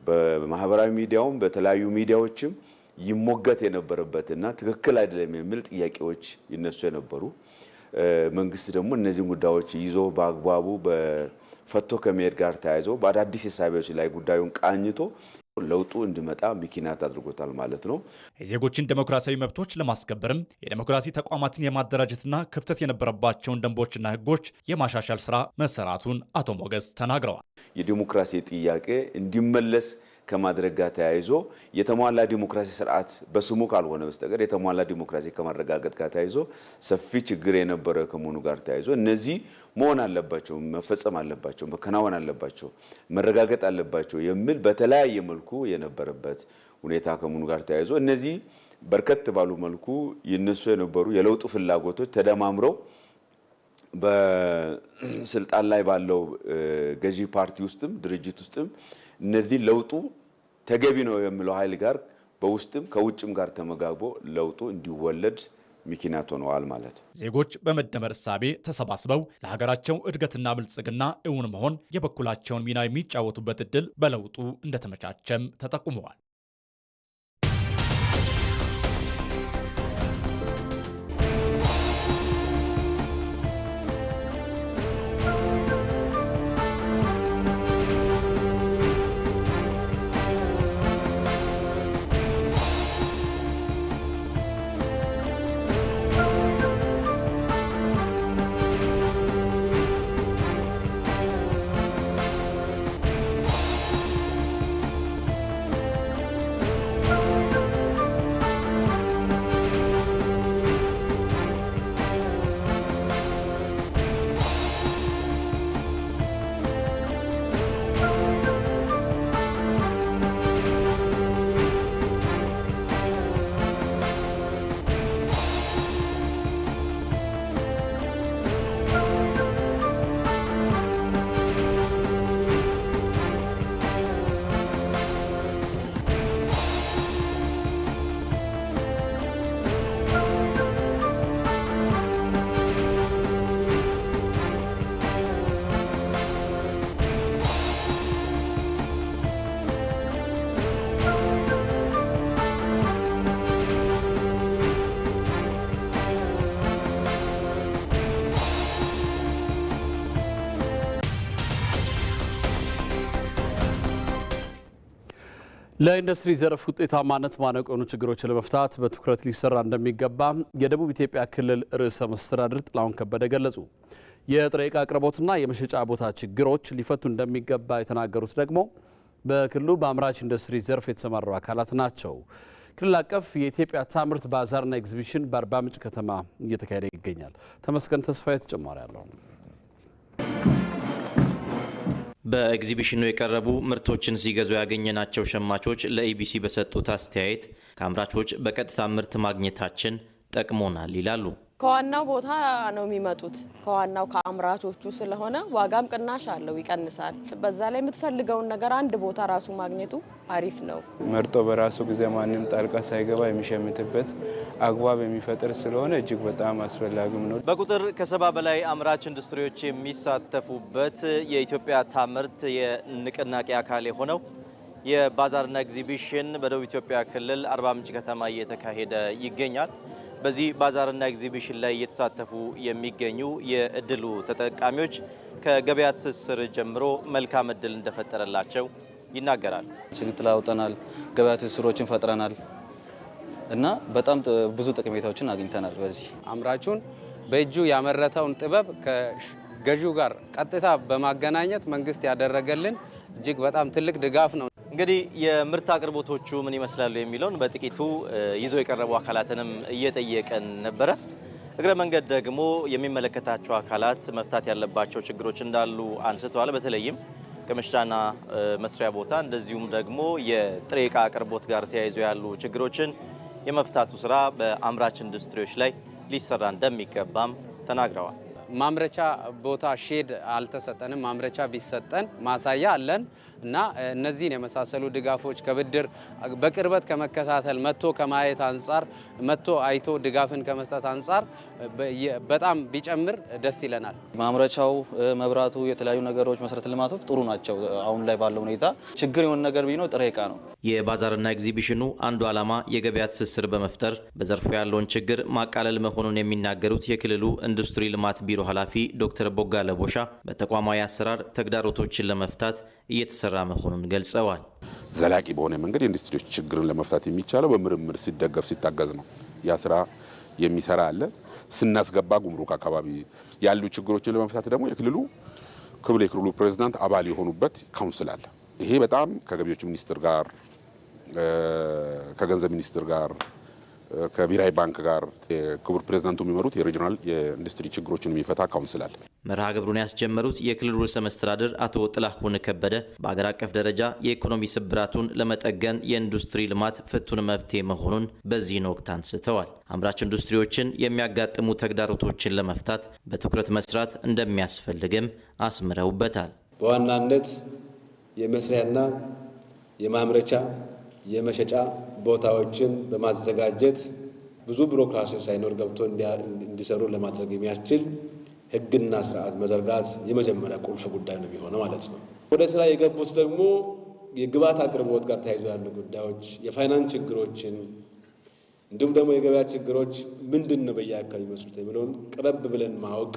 በማህበራዊ ሚዲያውም በተለያዩ ሚዲያዎችም ይሞገት የነበረበትና ትክክል አይደለም የሚል ጥያቄዎች ይነሱ የነበሩ መንግስት ደግሞ እነዚህን ጉዳዮች ይዞ በአግባቡ በፈቶ ከመሄድ ጋር ተያይዞ በአዳዲስ ሀሳቦች ላይ ጉዳዩን ቃኝቶ ለውጡ እንዲመጣ ምክንያት አድርጎታል ማለት ነው። የዜጎችን ዴሞክራሲያዊ መብቶች ለማስከበርም የዴሞክራሲ ተቋማትን የማደራጀትና ክፍተት የነበረባቸውን ደንቦችና ህጎች የማሻሻል ስራ መሰራቱን አቶ ሞገስ ተናግረዋል። የዴሞክራሲ ጥያቄ እንዲመለስ ከማድረግ ጋር ተያይዞ የተሟላ ዲሞክራሲ ስርዓት በስሙ ካልሆነ በስተቀር የተሟላ ዲሞክራሲ ከማረጋገጥ ጋር ተያይዞ ሰፊ ችግር የነበረ ከመሆኑ ጋር ተያይዞ እነዚህ መሆን አለባቸው፣ መፈጸም አለባቸው፣ መከናወን አለባቸው፣ መረጋገጥ አለባቸው የሚል በተለያየ መልኩ የነበረበት ሁኔታ ከመሆኑ ጋር ተያይዞ እነዚህ በርከት ባሉ መልኩ ይነሱ የነበሩ የለውጥ ፍላጎቶች ተደማምረው በስልጣን ላይ ባለው ገዢ ፓርቲ ውስጥም ድርጅት ውስጥም እነዚህ ለውጡ ተገቢ ነው የሚለው ኃይል ጋር በውስጥም ከውጭም ጋር ተመጋግቦ ለውጡ እንዲወለድ ምክንያት ሆነዋል ማለት። ዜጎች በመደመር እሳቤ ተሰባስበው ለሀገራቸው እድገትና ብልጽግና እውን መሆን የበኩላቸውን ሚና የሚጫወቱበት እድል በለውጡ እንደተመቻቸም ተጠቁመዋል። ለኢንዱስትሪ ዘርፍ ውጤታማነት ማነቆ የሆኑ ችግሮችን ለመፍታት በትኩረት ሊሰራ እንደሚገባ የደቡብ ኢትዮጵያ ክልል ርዕሰ መስተዳድር ጥላሁን ከበደ ገለጹ። የጥሬ ዕቃ አቅርቦትና የመሸጫ ቦታ ችግሮች ሊፈቱ እንደሚገባ የተናገሩት ደግሞ በክልሉ በአምራች ኢንዱስትሪ ዘርፍ የተሰማሩ አካላት ናቸው። ክልል አቀፍ የኢትዮጵያ ታምርት ባዛርና ኤግዚቢሽን በአርባ ምንጭ ከተማ እየተካሄደ ይገኛል። ተመስገን ተስፋዬ ተጨማሪ አለው። በኤግዚቢሽኑ የቀረቡ ምርቶችን ሲገዙ ያገኘናቸው ሸማቾች ለኢቢሲ በሰጡት አስተያየት ከአምራቾች በቀጥታ ምርት ማግኘታችን ጠቅሞናል ይላሉ። ከዋናው ቦታ ነው የሚመጡት፣ ከዋናው ከአምራቾቹ ስለሆነ ዋጋም ቅናሽ አለው፣ ይቀንሳል። በዛ ላይ የምትፈልገውን ነገር አንድ ቦታ ራሱ ማግኘቱ አሪፍ ነው። መርጦ በራሱ ጊዜ ማንም ጣልቃ ሳይገባ የሚሸምትበት አግባብ የሚፈጥር ስለሆነ እጅግ በጣም አስፈላጊም ነው። በቁጥር ከ70 በላይ አምራች ኢንዱስትሪዎች የሚሳተፉበት የኢትዮጵያ ታምርት የንቅናቄ አካል የሆነው የባዛርና ኤግዚቢሽን በደቡብ ኢትዮጵያ ክልል አርባ ምንጭ ከተማ እየተካሄደ ይገኛል። በዚህ ባዛርና ኤግዚቢሽን ላይ እየተሳተፉ የሚገኙ የእድሉ ተጠቃሚዎች ከገበያ ትስስር ጀምሮ መልካም እድል እንደፈጠረላቸው ይናገራል። ችግር አውጥተናል፣ ገበያ ትስስሮችን ፈጥረናል እና በጣም ብዙ ጠቀሜታዎችን አግኝተናል። በዚህ አምራቹን በእጁ ያመረተውን ጥበብ ከገዢው ጋር ቀጥታ በማገናኘት መንግስት ያደረገልን እጅግ በጣም ትልቅ ድጋፍ ነው። እንግዲህ የምርት አቅርቦቶቹ ምን ይመስላሉ የሚለውን በጥቂቱ ይዘው የቀረቡ አካላትንም እየጠየቀን ነበረ። እግረ መንገድ ደግሞ የሚመለከታቸው አካላት መፍታት ያለባቸው ችግሮች እንዳሉ አንስተዋል። በተለይም ከመሸጫና መስሪያ ቦታ እንደዚሁም ደግሞ የጥሬ ዕቃ አቅርቦት ጋር ተያይዞ ያሉ ችግሮችን የመፍታቱ ስራ በአምራች ኢንዱስትሪዎች ላይ ሊሰራ እንደሚገባም ተናግረዋል። ማምረቻ ቦታ ሼድ አልተሰጠንም። ማምረቻ ቢሰጠን ማሳያ አለን እና እነዚህን የመሳሰሉ ድጋፎች ከብድር በቅርበት ከመከታተል መጥቶ ከማየት አንጻር መጥቶ አይቶ ድጋፍን ከመስጠት አንጻር በጣም ቢጨምር ደስ ይለናል። ማምረቻው፣ መብራቱ፣ የተለያዩ ነገሮች መሰረተ ልማቶች ጥሩ ናቸው። አሁን ላይ ባለው ሁኔታ ችግር የሆነ ነገር ቢኖር ጥሬ ዕቃ ነው። የባዛርና ኤግዚቢሽኑ አንዱ ዓላማ የገበያ ትስስር በመፍጠር በዘርፉ ያለውን ችግር ማቃለል መሆኑን የሚናገሩት የክልሉ ኢንዱስትሪ ልማት ቢሮ ኃላፊ ዶክተር ቦጋለ ቦሻ በተቋማዊ አሰራር ተግዳሮቶችን ለመፍታት እየተሰራ መሆኑን ገልጸዋል። ዘላቂ በሆነ መንገድ የኢንዱስትሪዎች ችግርን ለመፍታት የሚቻለው በምርምር ሲደገፍ ሲታገዝ ነው። ያ ስራ የሚሰራ አለ። ስናስገባ ጉምሩክ አካባቢ ያሉ ችግሮችን ለመፍታት ደግሞ የክልሉ ፕሬዝዳንት አባል የሆኑበት ካውንስል አለ። ይሄ በጣም ከገቢዎች ሚኒስቴር ጋር ከገንዘብ ሚኒስቴር ጋር ከብሔራዊ ባንክ ጋር ክቡር ፕሬዝዳንቱ የሚመሩት የሪጂናል የኢንዱስትሪ ችግሮችን የሚፈታ ካውንስል አለ። መርሃ ግብሩን ያስጀመሩት የክልሉ ርዕሰ መስተዳድር አቶ ጥላሁን ከበደ በአገር አቀፍ ደረጃ የኢኮኖሚ ስብራቱን ለመጠገን የኢንዱስትሪ ልማት ፍቱን መፍትሄ መሆኑን በዚህን ወቅት አንስተዋል። አምራች ኢንዱስትሪዎችን የሚያጋጥሙ ተግዳሮቶችን ለመፍታት በትኩረት መስራት እንደሚያስፈልግም አስምረውበታል። በዋናነት የመስሪያና የማምረቻ የመሸጫ ቦታዎችን በማዘጋጀት ብዙ ቢሮክራሲ ሳይኖር ገብቶ እንዲሰሩ ለማድረግ የሚያስችል ሕግና ስርዓት መዘርጋት የመጀመሪያ ቁልፍ ጉዳይ ነው የሚሆነው ማለት ነው። ወደ ስራ የገቡት ደግሞ የግብዓት አቅርቦት ጋር ተያይዞ ያሉ ጉዳዮች፣ የፋይናንስ ችግሮችን እንዲሁም ደግሞ የገበያ ችግሮች ምንድን ነው በየአካባቢ የሚመስሉት የሚለውን ቅረብ ብለን ማወቅ፣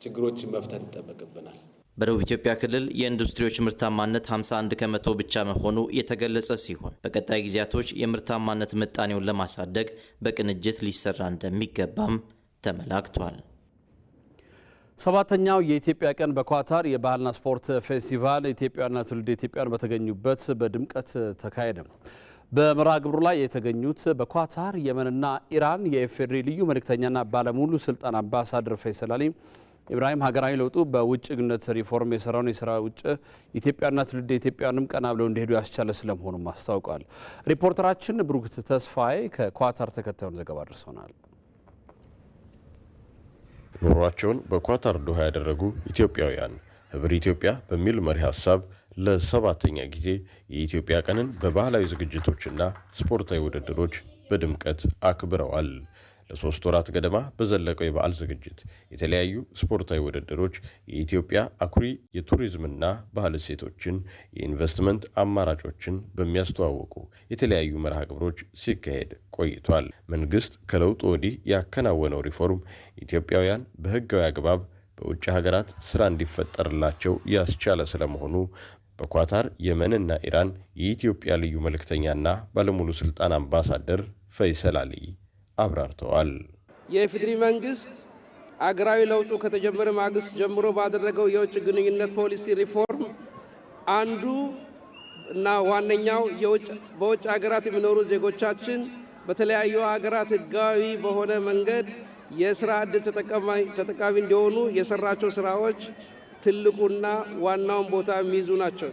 ችግሮችን መፍታት ይጠበቅብናል። በደቡብ ኢትዮጵያ ክልል የኢንዱስትሪዎች ምርታማነት 51 ከመቶ ብቻ መሆኑ የተገለጸ ሲሆን በቀጣይ ጊዜያቶች የምርታማነት ምጣኔውን ለማሳደግ በቅንጅት ሊሰራ እንደሚገባም ተመላክቷል። ሰባተኛው የኢትዮጵያ ቀን በኳታር የባህልና ስፖርት ፌስቲቫል ኢትዮጵያና ትውልደ ኢትዮጵያን በተገኙበት በድምቀት ተካሄደ። በመርሃ ግብሩ ላይ የተገኙት በኳታር የመንና ኢራን የኢፌዴሪ ልዩ መልእክተኛና ባለሙሉ ስልጣን አምባሳደር ፈይሰል አሊ ኢብራሂም ሀገራዊ ለውጡ በውጭ ግንኙነት ሪፎርም የሰራውን የስራ ውጭ ኢትዮጵያና ትውልደ ኢትዮጵያንም ቀና ብለው እንዲሄዱ ያስቻለ ስለመሆኑም አስታውቋል። ሪፖርተራችን ብሩክት ተስፋዬ ከኳታር ተከታዩን ዘገባ አድርሶናል። ኑሯቸውን በኳታር ዶሃ ያደረጉ ኢትዮጵያውያን ህብር ኢትዮጵያ በሚል መሪ ሀሳብ ለሰባተኛ ጊዜ የኢትዮጵያ ቀንን በባህላዊ ዝግጅቶችና ስፖርታዊ ውድድሮች በድምቀት አክብረዋል። ለሶስት ወራት ገደማ በዘለቀው የበዓል ዝግጅት የተለያዩ ስፖርታዊ ውድድሮች የኢትዮጵያ አኩሪ የቱሪዝምና ባህል እሴቶችን፣ የኢንቨስትመንት አማራጮችን በሚያስተዋውቁ የተለያዩ መርሃ ግብሮች ሲካሄድ ቆይቷል። መንግስት ከለውጡ ወዲህ ያከናወነው ሪፎርም ኢትዮጵያውያን በህጋዊ አግባብ በውጭ ሀገራት ስራ እንዲፈጠርላቸው ያስቻለ ስለመሆኑ በኳታር የመንና ኢራን የኢትዮጵያ ልዩ መልእክተኛና ባለሙሉ ስልጣን አምባሳደር ፈይሰል አሊ አብራርተዋል። የኢፌዴሪ መንግስት አገራዊ ለውጡ ከተጀመረ ማግስት ጀምሮ ባደረገው የውጭ ግንኙነት ፖሊሲ ሪፎርም አንዱ እና ዋነኛው በውጭ ሀገራት የሚኖሩ ዜጎቻችን በተለያዩ ሀገራት ህጋዊ በሆነ መንገድ የስራ ዕድል ተጠቃሚ እንዲሆኑ የሰራቸው ስራዎች ትልቁና ዋናውን ቦታ የሚይዙ ናቸው።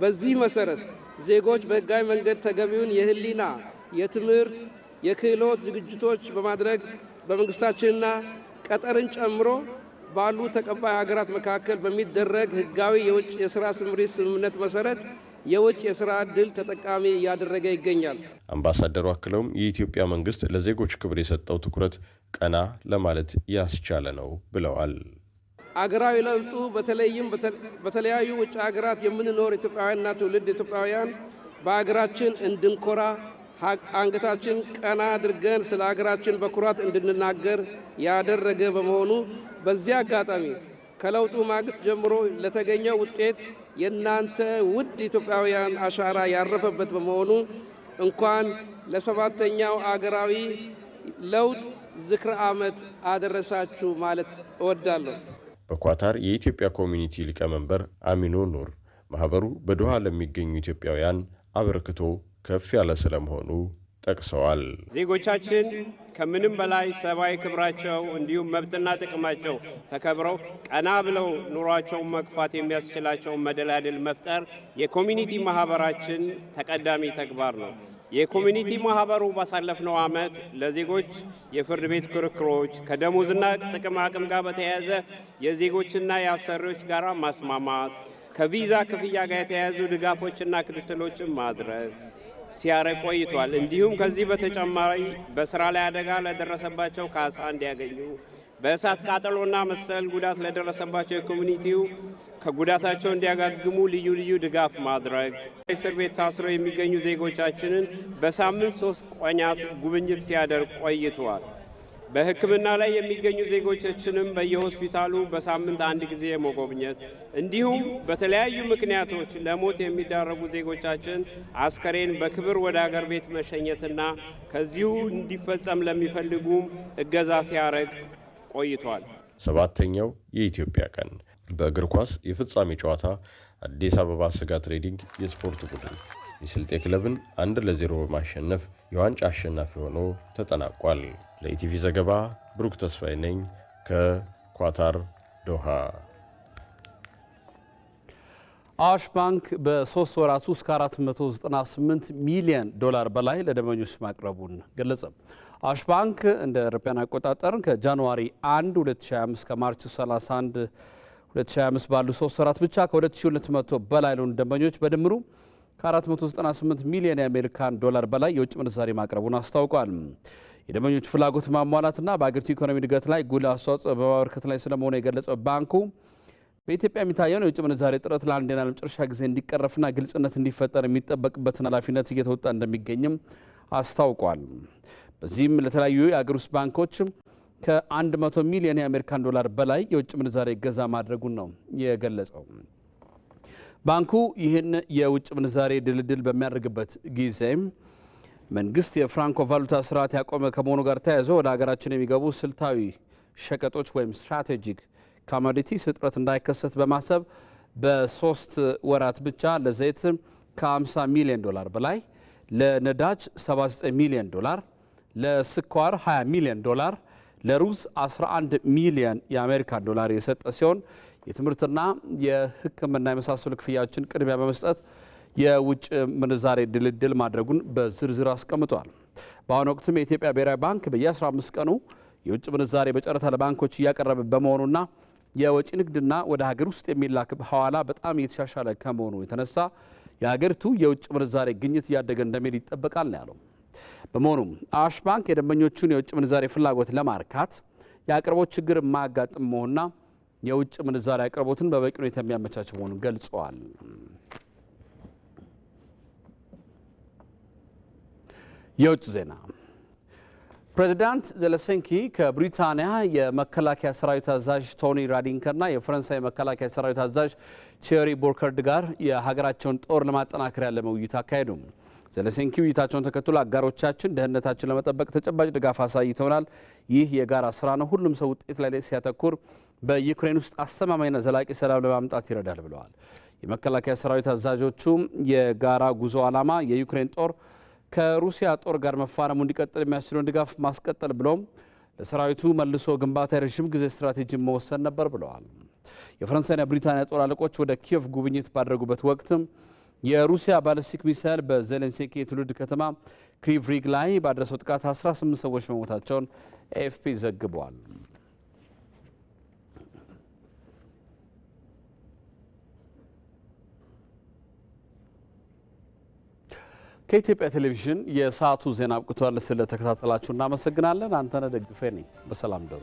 በዚህ መሰረት ዜጎች በህጋዊ መንገድ ተገቢውን የህሊና፣ የትምህርት፣ የክህሎት ዝግጅቶች በማድረግ በመንግስታችንና ቀጠርን ጨምሮ ባሉ ተቀባይ ሀገራት መካከል በሚደረግ ህጋዊ የውጭ የስራ ስምሪት ስምምነት መሰረት የውጭ የስራ ዕድል ተጠቃሚ እያደረገ ይገኛል። አምባሳደሩ አክለውም የኢትዮጵያ መንግስት ለዜጎች ክብር የሰጠው ትኩረት ቀና ለማለት ያስቻለ ነው ብለዋል። አገራዊ ለውጡ በተለይም በተለያዩ ውጭ ሀገራት የምንኖር ኢትዮጵያውያንና ትውልድ ኢትዮጵያውያን በሀገራችን እንድንኮራ አንገታችን ቀና አድርገን ስለ ሀገራችን በኩራት እንድንናገር ያደረገ በመሆኑ በዚህ አጋጣሚ ከለውጡ ማግስት ጀምሮ ለተገኘው ውጤት የእናንተ ውድ ኢትዮጵያውያን አሻራ ያረፈበት በመሆኑ እንኳን ለ7ኛው አገራዊ ለውጥ ዝክረ ዓመት አደረሳችሁ ማለት እወዳለሁ። በኳታር የኢትዮጵያ ኮሚኒቲ ሊቀመንበር አሚኖ ኑር ማህበሩ በዶሃ ለሚገኙ ኢትዮጵያውያን አበርክቶ ከፍ ያለ ስለመሆኑ ጠቅሰዋል። ዜጎቻችን ከምንም በላይ ሰብአዊ ክብራቸው እንዲሁም መብትና ጥቅማቸው ተከብረው ቀና ብለው ኑሯቸውን መግፋት የሚያስችላቸውን መደላድል መፍጠር የኮሚኒቲ ማህበራችን ተቀዳሚ ተግባር ነው። የኮሚኒቲ ማህበሩ ባሳለፍነው ዓመት ለዜጎች የፍርድ ቤት ክርክሮች ከደሞዝና ጥቅም አቅም ጋር በተያያዘ የዜጎችና የአሰሪዎች ጋር ማስማማት፣ ከቪዛ ክፍያ ጋር የተያያዙ ድጋፎችና ክትትሎችን ማድረግ ሲያረግ ቆይቷል። እንዲሁም ከዚህ በተጨማሪ በስራ ላይ አደጋ ለደረሰባቸው ካሳ እንዲያገኙ፣ በእሳት ቃጠሎና መሰል ጉዳት ለደረሰባቸው የኮሚኒቲው ከጉዳታቸው እንዲያጋግሙ ልዩ ልዩ ድጋፍ ማድረግ፣ እስር ቤት ታስረው የሚገኙ ዜጎቻችንን በሳምንት 3 ቀናት ጉብኝት ሲያደርግ ቆይቷል። በሕክምና ላይ የሚገኙ ዜጎቻችንም በየሆስፒታሉ በሳምንት 1 ጊዜ መጎብኘት እንዲሁም በተለያዩ ምክንያቶች ለሞት የሚዳረጉ ዜጎቻችን አስከሬን በክብር ወደ አገር ቤት መሸኘትና ከዚሁ እንዲፈጸም ለሚፈልጉም እገዛ ሲያደርግ ቆይቷል። 7ኛው የኢትዮጵያ ቀን በእግር ኳስ የፍጻሜ ጨዋታ አዲስ አበባ ስጋ ትሬዲንግ የስፖርት ቡድን የስልጤ ክለብን 1-0 በማሸነፍ የዋንጫ አሸናፊ ሆኖ ተጠናቋል። ለኢቲቪ ዘገባ ብሩክ ተስፋዬ ነኝ ከኳታር ዶሃ። አዋሽ ባንክ በ3 ወራት ውስጥ ከ498 ሚሊዮን ዶላር በላይ ለደንበኞች ማቅረቡን ገለጸ። አዋሽ ባንክ እንደ አውሮፓውያን አቆጣጠር ከጃንዋሪ 1 2025 ከማርች 31 2025 ባሉ 3 ወራት ብቻ ከ2200 በላይ ለሆኑ ደንበኞች በድምሩ ከ498 ሚሊዮን የአሜሪካን ዶላር በላይ የውጭ ምንዛሪ ማቅረቡን አስታውቋል። የደንበኞች ፍላጎት ማሟላትና በአገሪቱ ኢኮኖሚ እድገት ላይ ጉልህ አስተዋጽኦ በማበርከት ላይ ስለመሆኑ የገለጸው ባንኩ በኢትዮጵያ የሚታየውን የውጭ ምንዛሪ እጥረት ለአንዴና ለመጨረሻ ጊዜ እንዲቀረፍና ግልጽነት እንዲፈጠር የሚጠበቅበትን ኃላፊነት እየተወጣ እንደሚገኝም አስታውቋል። በዚህም ለተለያዩ የአገር ውስጥ ባንኮች ከ100 ሚሊዮን የአሜሪካን ዶላር በላይ የውጭ ምንዛሪ እገዛ ማድረጉን ነው የገለጸው። ባንኩ ይህን የውጭ ምንዛሬ ድልድል በሚያደርግበት ጊዜም መንግስት የፍራንኮ ቫሉታ ስርዓት ያቆመ ከመሆኑ ጋር ተያይዞ ወደ ሀገራችን የሚገቡ ስልታዊ ሸቀጦች ወይም ስትራቴጂክ ኮሞዲቲስ እጥረት እንዳይከሰት በማሰብ በ3 ወራት ብቻ ለዘይት ከ50 ሚሊዮን ዶላር በላይ፣ ለነዳጅ 79 ሚሊዮን ዶላር፣ ለስኳር 20 ሚሊዮን ዶላር፣ ለሩዝ 11 ሚሊዮን የአሜሪካን ዶላር የሰጠ ሲሆን የትምህርትና የሕክምና የመሳሰሉ ክፍያዎችን ቅድሚያ በመስጠት የውጭ ምንዛሬ ድልድል ማድረጉን በዝርዝር አስቀምጧል። በአሁኑ ወቅትም የኢትዮጵያ ብሔራዊ ባንክ በየ15 ቀኑ የውጭ ምንዛሬ በጨረታ ለባንኮች እያቀረበ በመሆኑና የወጪ ንግድና ወደ ሀገር ውስጥ የሚላክ ሐዋላ በጣም እየተሻሻለ ከመሆኑ የተነሳ የሀገሪቱ የውጭ ምንዛሬ ግኝት እያደገ እንደሚሄድ ይጠበቃል ነው ያለው። በመሆኑም አዋሽ ባንክ የደንበኞቹን የውጭ ምንዛሬ ፍላጎት ለማርካት የአቅርቦት ችግር የማያጋጥም መሆኑና የውጭ ምንዛሬ አቅርቦትን በበቂ ሁኔታ የሚያመቻች መሆኑን ገልጸዋል። የውጭ ዜና ፕሬዚዳንት ዘለንስኪ ከብሪታንያ የመከላከያ ሰራዊት አዛዥ ቶኒ ራዲንከርና የፈረንሳይ መከላከያ ሰራዊት አዛዥ ቲየሪ ቦርከርድ ጋር የሀገራቸውን ጦር ለማጠናከር ያለመ ውይይት አካሄዱ። ዘለንስኪ ውይይታቸውን ተከትሎ አጋሮቻችን ደህንነታችን ለመጠበቅ ተጨባጭ ድጋፍ አሳይተውናል። ይህ የጋራ ስራ ነው። ሁሉም ሰው ውጤት ላይ ሲያተኩር በዩክሬን ውስጥ አስተማማኝና ዘላቂ ሰላም ለማምጣት ይረዳል ብለዋል። የመከላከያ ሰራዊት አዛዦቹ የጋራ ጉዞ ዓላማ የዩክሬን ጦር ከሩሲያ ጦር ጋር መፋረሙ እንዲቀጥል የሚያስችለውን ድጋፍ ማስቀጠል ብሎም ለሰራዊቱ መልሶ ግንባታ የረዥም ጊዜ ስትራቴጂ መወሰን ነበር ብለዋል። የፈረንሳይና ብሪታንያ ጦር አለቆች ወደ ኪየቭ ጉብኝት ባደረጉበት ወቅትም የሩሲያ ባሊስቲክ ሚሳይል በዜሌንስኪ የትውልድ ከተማ ክሪቭሪግ ላይ ባደረሰው ጥቃት 18 ሰዎች መሞታቸውን ኤኤፍፒ ዘግቧል። ከኢትዮጵያ ቴሌቪዥን የሰዓቱ ዜና አብቅቷል። ስለተከታተላችሁ እናመሰግናለን። አንተነህ ደግፌ ነኝ። በሰላም ደሩ።